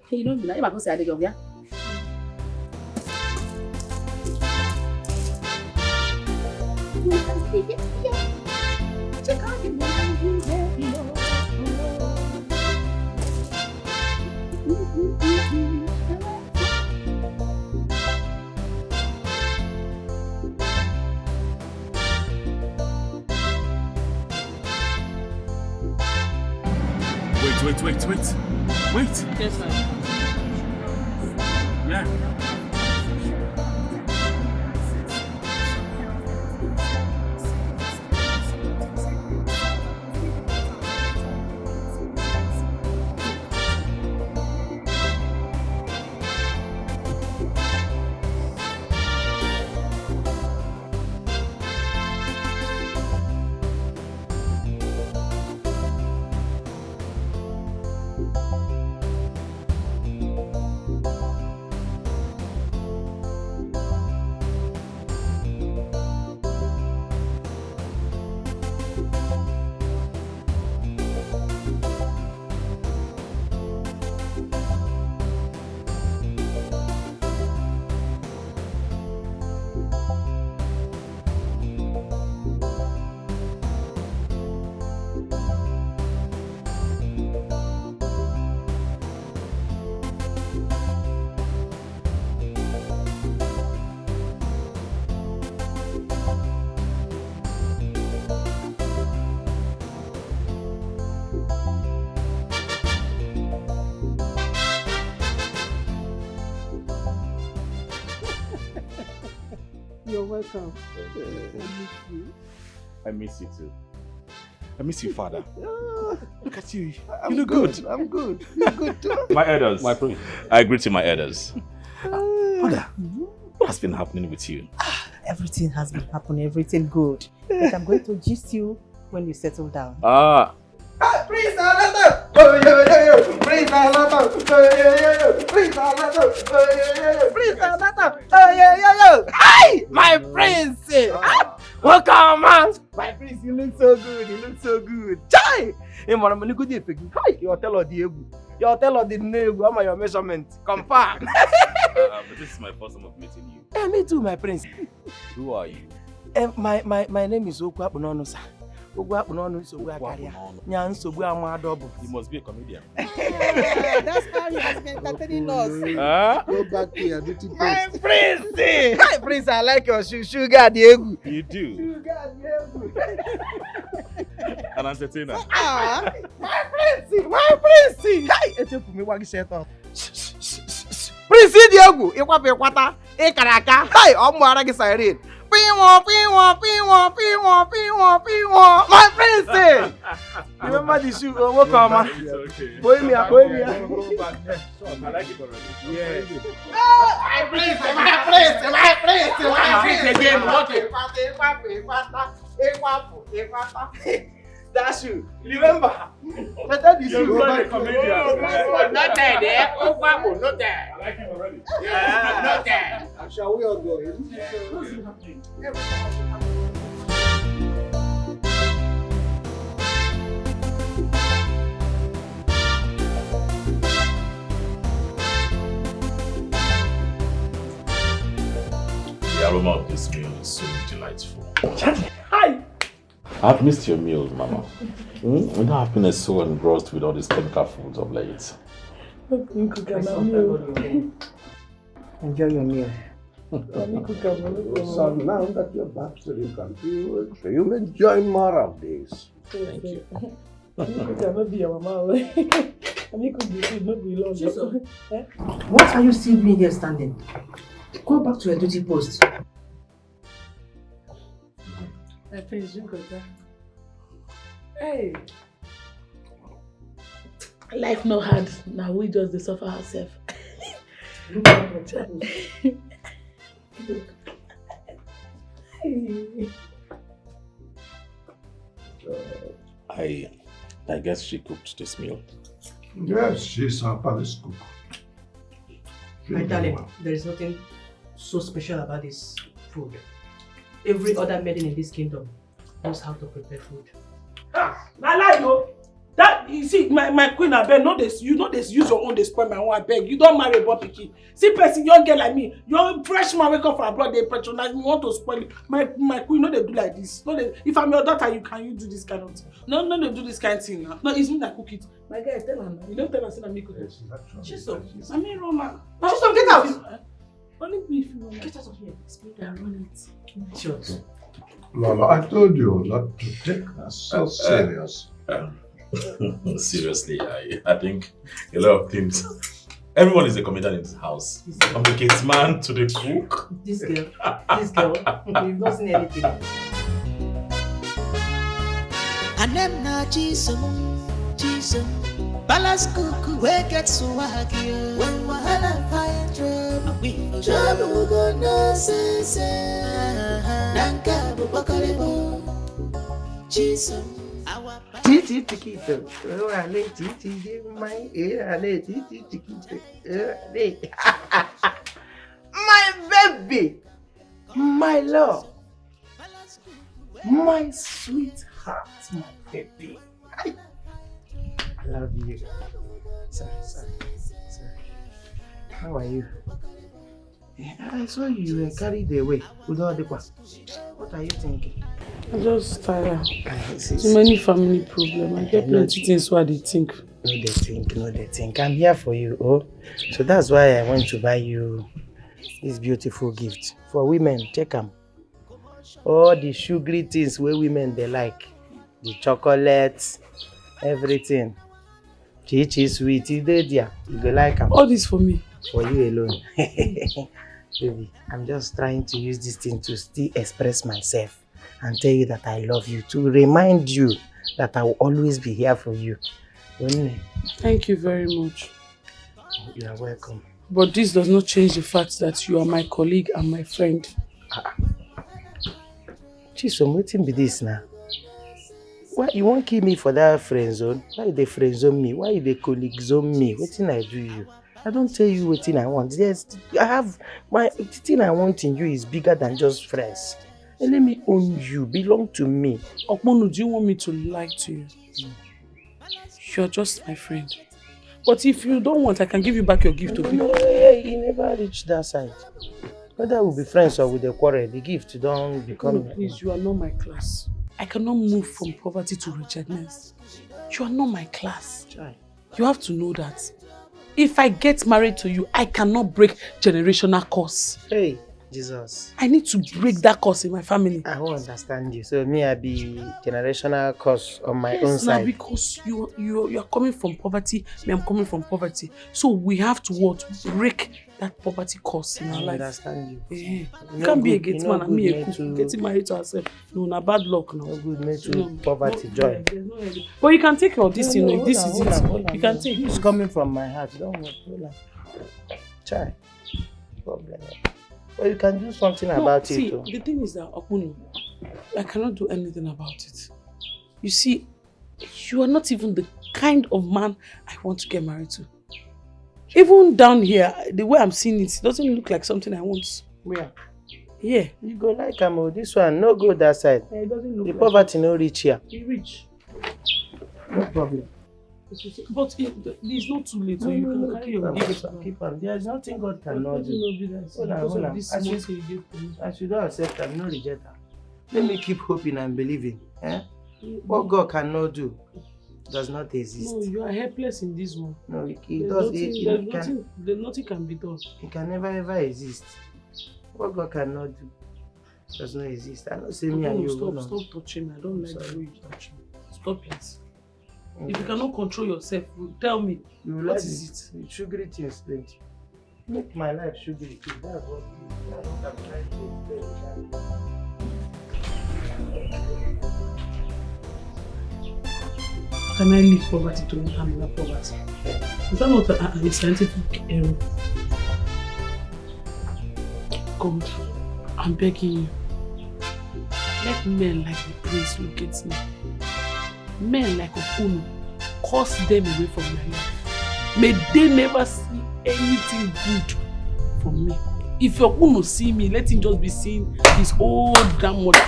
You know, you're not going to say anything, yeah? Wait. Yes, sir. Yeah. You're welcome. I miss you too. I miss you, father. Look at you. I'm You look good. I'm good. You're good too. My elders. My prince. I greet you, my elders. Father, what has been happening with you? Everything has been happening, everything good. But I'm going to gist you when you settle down. Prince Alata! Oh, yo. Prince Alata! Oh, yo. Prince Alata! Oh, yo. Prince Alata! Oh, yo. Hi! My prince! Welcome, man! My prince, you look so good. You look so good. Chai! Hey, man, I'm going to go. Hi! You tell her the ego. You tell her the name. How are your measurements? Confirm. But this is my first time of meeting you. Hey, me too, my prince. Who are you? My name is Okwapunono, sir. You must be a comedian. That's how he has been entertaining us. Go back to your duty post. My prince! Hi, prince, I like your sugar, Diego. You do. Sugar, Diego. An entertainer. My prince! Hi, Prince Diego, Ikwata, Ekaraka. Hi, Omuaragi Siren. My prince! Remember the shoe? Welcome. Boy me. I like it already. Yeah. My prince again. That's you. Remember? Better the shoe. You're a comedian. Not there, there. Not there. I like it already. Yeah, not there. Shall we all go in? The aroma of this meal is so delightful. Hi. I've missed your meals, Mama. You know, I've been so engrossed with all these chemical foods of late. Enjoy your meal. So now that you're back to the country, you'll enjoy more of this. Thank you. What are you still doing here standing? Go back to your duty post. My prince, drink water. Hey. Life no hard. Now we just suffer ourselves. Look at my child. I guess she cooked this meal. Yes, she's our palace cook. My darling, there is nothing so special about this food. Every other maiden in this kingdom knows how to prepare food. I lie, yo. That you see, my queen, I beg, you know this use your own, they spoil my own, I beg. You don't marry a boy picky. See, person, young girl like me, your freshman wake up from abroad, they patronize me, want to spoil it. My queen, no, they do like this. No, if I'm your daughter, you do this kind of thing. No, they do this kind of thing now. No, it's me that cook it. My guy, tell her now. You don't tell her, say me cook it. Chisom, I mean, Roma. Chisom, get out! Only me if you want. Get out of here. Speak and run it. Sure. Lolo, I told you not to take us so serious. Seriously, I think a lot of things. Everyone is a comedian in this house. From the gate man to the cook. This girl, you've not seen anything. And them na Jesus, Palace cuckoo, where get swag here. When wahala fire trouble, we trouble go no sense. Nanka bubakalebo, Jesus. Titi tikito, ale titi my ale titi tikito, my baby, my love, my sweetheart, my baby. I love you. Sorry. How are you? I saw you were carried away with all the questions. What are you thinking? I'm just tired. Too many family problems. I get plenty things what they think. No, they think. I'm here for you, oh. So that's why I want to buy you this beautiful gift. For women, take them. All the sugary things where women they like. The chocolates, everything. Chichi, sweet, you go like them. All this for me? For you alone. Baby, I'm just trying to use this thing to still express myself and tell you that I love you, to remind you that I will always be here for you. Thank you very much. You are welcome. But this does not change the fact that you are my colleague and my friend. Chisom, wetin be this now? Why you won't kill me for that friend zone? Why they friend zone me? Why they colleague zone me? Wetin I do you? I don't tell you wetin I want. Yes, I have the thing I want in you is bigger than just friends. And let me own you, belong to me. Okmono, do you want me to lie to you? You're just my friend. But if you don't want, I can give you back your gift to people. No, you never reach that side. Whether we'll be friends or with a quarrel, the gift don't become... No, please, you are not my class. I cannot move from poverty to richness. You are not my class. You have to know that. If I get married to you, I cannot break generational curse. Hey, Jesus. I need to break that curse in my family. I won't understand you. So me, I be generational curse on my own side. Now because you are coming from poverty, me I'm coming from poverty. So we have to what? Break that poverty curse in our life. I understand you. You can't be a gate man and me a cook. Getting married to herself. No, na bad luck now. No good, made to poverty, joy. But you can take all this, you know, this is it. You can take it. It's coming from my heart. Don't worry. Try. Problem. But you can do something about it. See, the thing is that, Okmono, I cannot do anything about it. You see, you are not even the kind of man I want to get married to. Even down here, the way I'm seeing it doesn't look like something I want. Where? Yeah. You go like this one, no go that side. Yeah, it doesn't look the like poverty no reach here. It reach. No problem. But it's not too late, so you can carry your gift. Keep on. There's nothing God cannot do. Hold on. As you don't accept them, no reject them. Let me keep hoping and believing. What God cannot do does not exist. No, you are helpless in this one. No, nothing can be done. It can never ever exist. What God cannot do does not exist. I don't say me and you. Stop touching me. I don't like the way you touch me. Stop it. If you cannot control yourself, tell me. What is it? Sugary things, plenty. Make my life sugary too. That's what I'm trying to do. Can I leave poverty to me? I'm in poverty. Is that not a scientific error? God, I'm begging you. Let men like the prince locate me. Men like Okmono, curse them away from my life. May they never see anything good from me. If Okmono see me, let him just be seeing his old grandmother.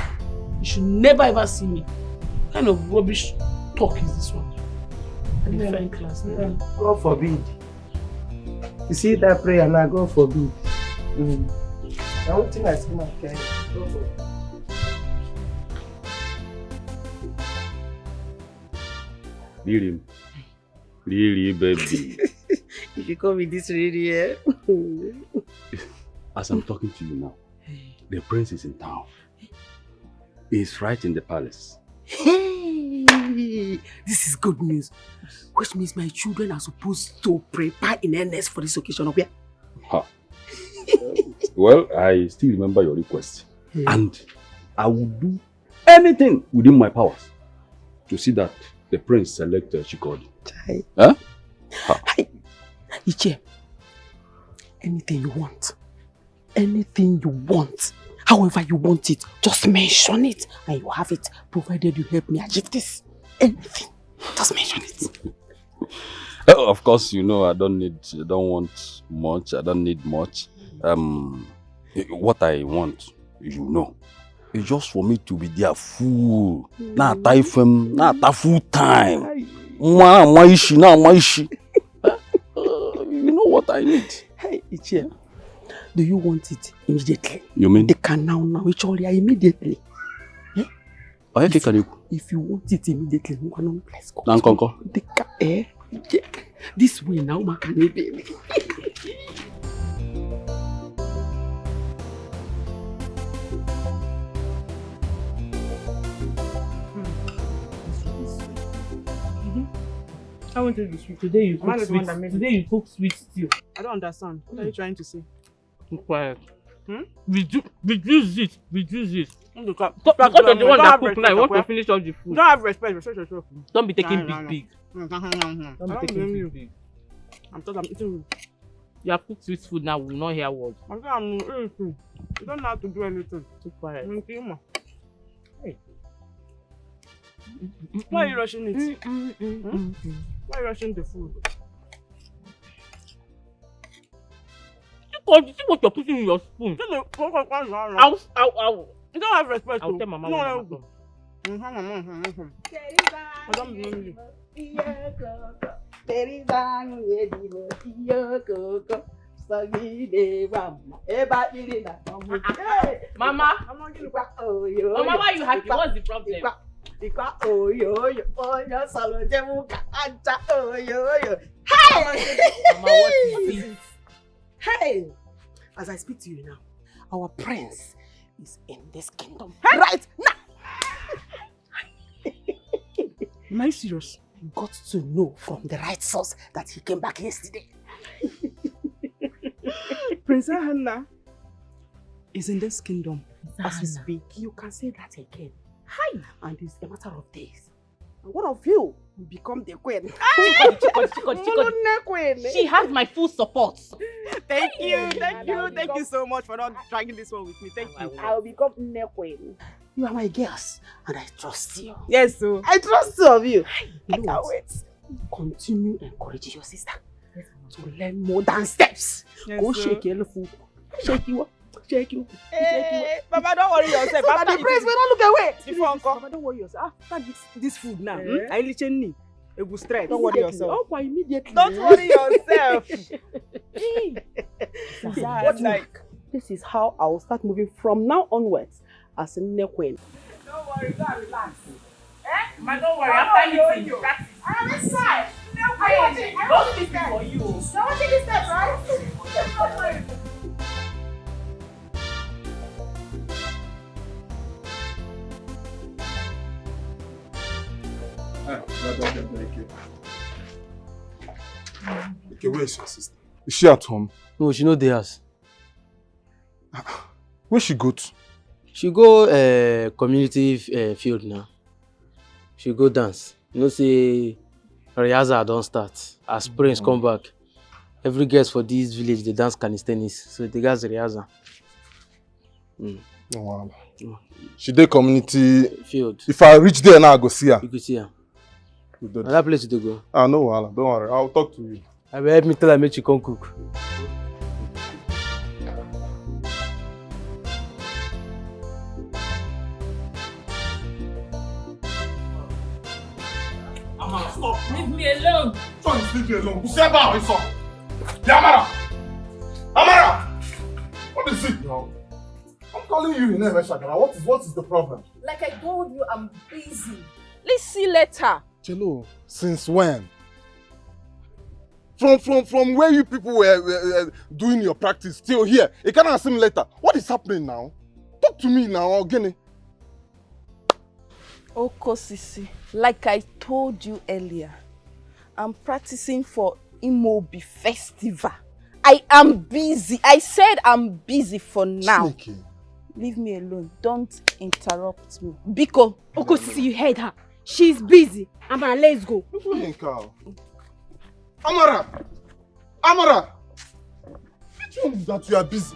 He should never ever see me. What kind of rubbish talk is this one? I'm in fine class. God forbid. You see that prayer now, God forbid. Now one thing I see my friend. God forbid. Really, baby. If you call me this really, eh? As I'm talking to you now, the prince is in town. He's right in the palace. Hey, this is good news. Which means my children are supposed to prepare in earnest for this occasion, okay? Huh. Well, I still remember your request. And I will do anything within my powers to see that the prince select Chikodi. Huh? Hi. Iche, anything you want. Anything you want. However you want it, just mention it and you have it, provided you help me achieve this. Anything, just mention it. Of course, you know I don't want much. I don't need much. What I want, you know, is just for me to be there full. Not full time. You know what I need. Hey, Iche. Do you want it immediately? You mean? They can now immediately. Eh? If you want it immediately, let's go. This way now, Makane, baby. I wanted the sweet. Today you cook sweet. Today you cook sweet stew. I don't understand. What are you trying to say? Keep quiet. Reduce it. Because you're the one that cook now, you want to finish all the food. Don't have respect yourself. Don't be taking big. Don't be taking big. I'm told I'm eating. You have cooked sweet food now, we will not hear words. I'm eating. You don't know how to do anything. Keep quiet. Hey. Why are you rushing it? Why are you rushing the food? You see what you're putting in your spoon. Ow. You don't have respect. I'll tell Mama when Mama Mama, why are you happy? What's the problem? Hey! Mama, what is this? Hey! As I speak to you now, our prince is in this kingdom right now. Am I serious? Got to know from the right source that he came back yesterday. Princess Hannah is in this kingdom as we speak. You can say that again. Hi! And it's a matter of days. And one of you will become the queen. She has my full support. Thank you so much for not dragging this one with me. Thank you. I will become the queen. You are my girls, and I trust you. Yes, so I trust two of you. I can't wait. Continue encouraging your sister to learn more dance steps. Yes, go sir. shake your little shake you up. Hey, Baba, don't worry yourself. After the praise, we don't look away. Before Uncle. Baba, don't worry yourself. After this food now, I literally need a good strength. Don't worry yourself. Oh, immediately. Don't worry yourself. What like? This is how I will start moving from now onwards as a queen. Don't worry, go and relax. Ma, don't worry, after eating, practice. I am inside. Don't sleep for you. Now watching this step, right? Okay, where is your sister? Is she at home? No, she no dey house. Where she go to? She go community field now. She go dance. You know say rehearsal don start. As Prince come back, every guest for this village dey dance calisthenics. So the guys rehearsal. Oh, wow. She dey community field. If I reach there now, I go see her. You go see her. Another place to go. Ah, no wahala. Don't worry. I'll talk to you. I will help me tell her make she come cook. Amara, stop. Leave me alone. Son, leave me alone. You say about my son. Amara! Amara! What is it now? I'm calling you in name, Shagara. What is the problem? Like I told you, I'm busy. Let's see later. Chelo, since when? From where you people were doing your practice till here. It cannot seem later. What is happening now? Talk to me now, Ogene. Oko Sisi, like I told you earlier, I'm practicing for Imobi Festival. I am busy. I said I'm busy for now. Sneaky. Leave me alone. Don't interrupt me. Biko. Oko Sisi, you heard her. She's busy. Amara, let's go. Amara! Amara! Which one is that you are busy?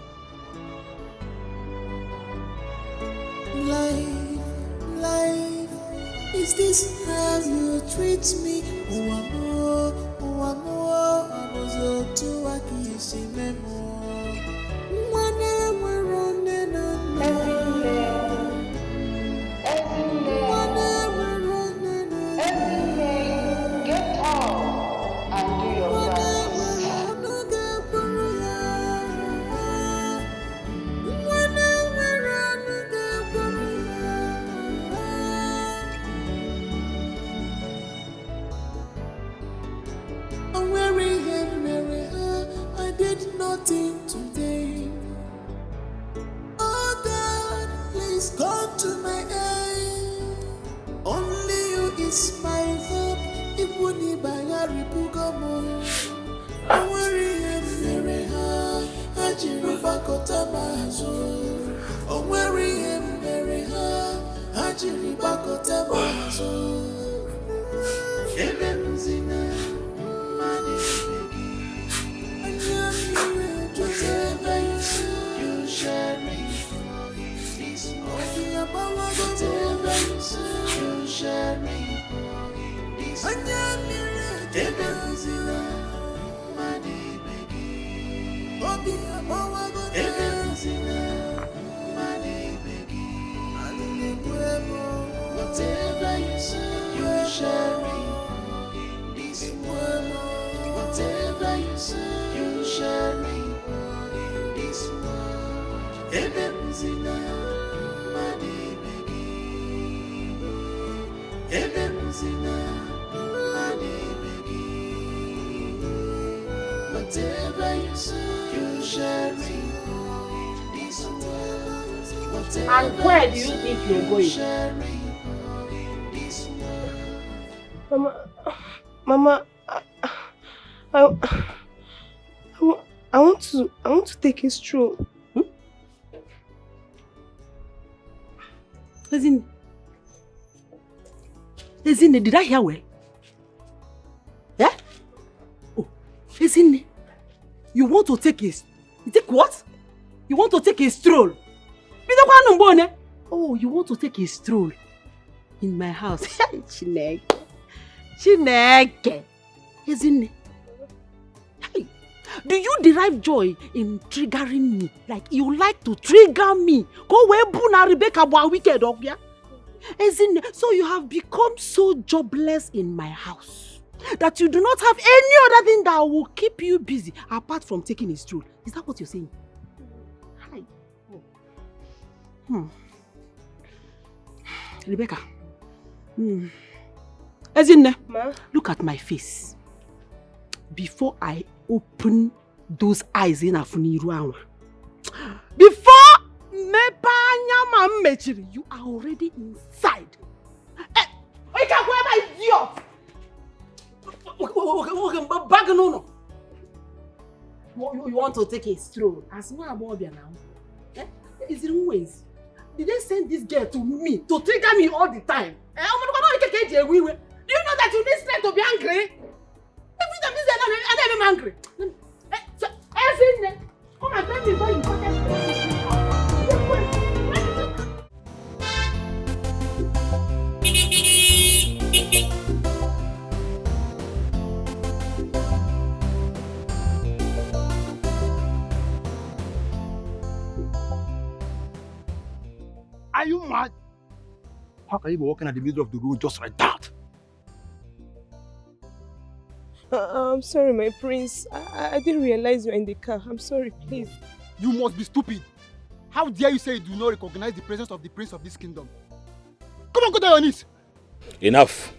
Life, is this how you treat me? I did nothing today. Oh God, please come to my aid. Only you is my hope. Ibuni bayari pugamo. Awari emere ha, ajiru bako jiri gbakọta m azụ ebe m si na mmadụ ibe gị anya mmiri ejuta ebe isi you share me this morning whatever you say you share me this anya mmiri ebe m si na mmadụ ibe gị obi agbawago ebe m si na mmadụ ibe gị whatever you say, you share me in this world. Whatever you say, you share me in this world. Ebe mzina, madi begi. Ebe mzina, madi begi. Whatever you say, you share me in this world. And where do you think you're going? Mama, I want to take a stroll. Ezine, did I hear well? Yeah? Oh, Ezine, you want to take what? You want to take a stroll? Oh, you want to take a stroll in my house? Chineke. Ezine. Hey, do you derive joy in triggering me? Like you like to trigger me? Go where Buna Rebecca boy wicked dog, yeah? Ezine, so you have become so jobless in my house that you do not have any other thing that will keep you busy apart from taking a stroll. Is that what you're saying? Hi. Rebecca. Ezine, look at my face. Before I open those eyes in Afuniru, before you are already inside. You can't go my idiot. Bag no. You want to take a stroll? As well about now. Is it ways? Did they send this girl to me to trigger me all the time? Do you know that you need strength to be angry? Every time this I'm angry. Everything. Come and tell me why you got Are you mad? How can you be walking at the middle of the road just like that? I'm sorry, my prince. I didn't realize you were in the car. I'm sorry, please. You must be stupid. How dare you say you do not recognize the presence of the prince of this kingdom? Come on, go down on it. Enough.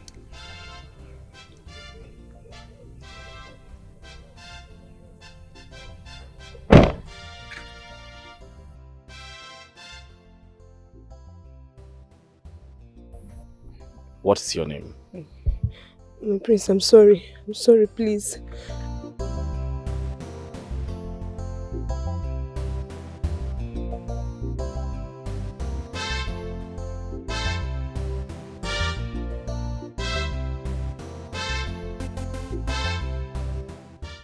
What's your name? My prince, I'm sorry. I'm sorry, please.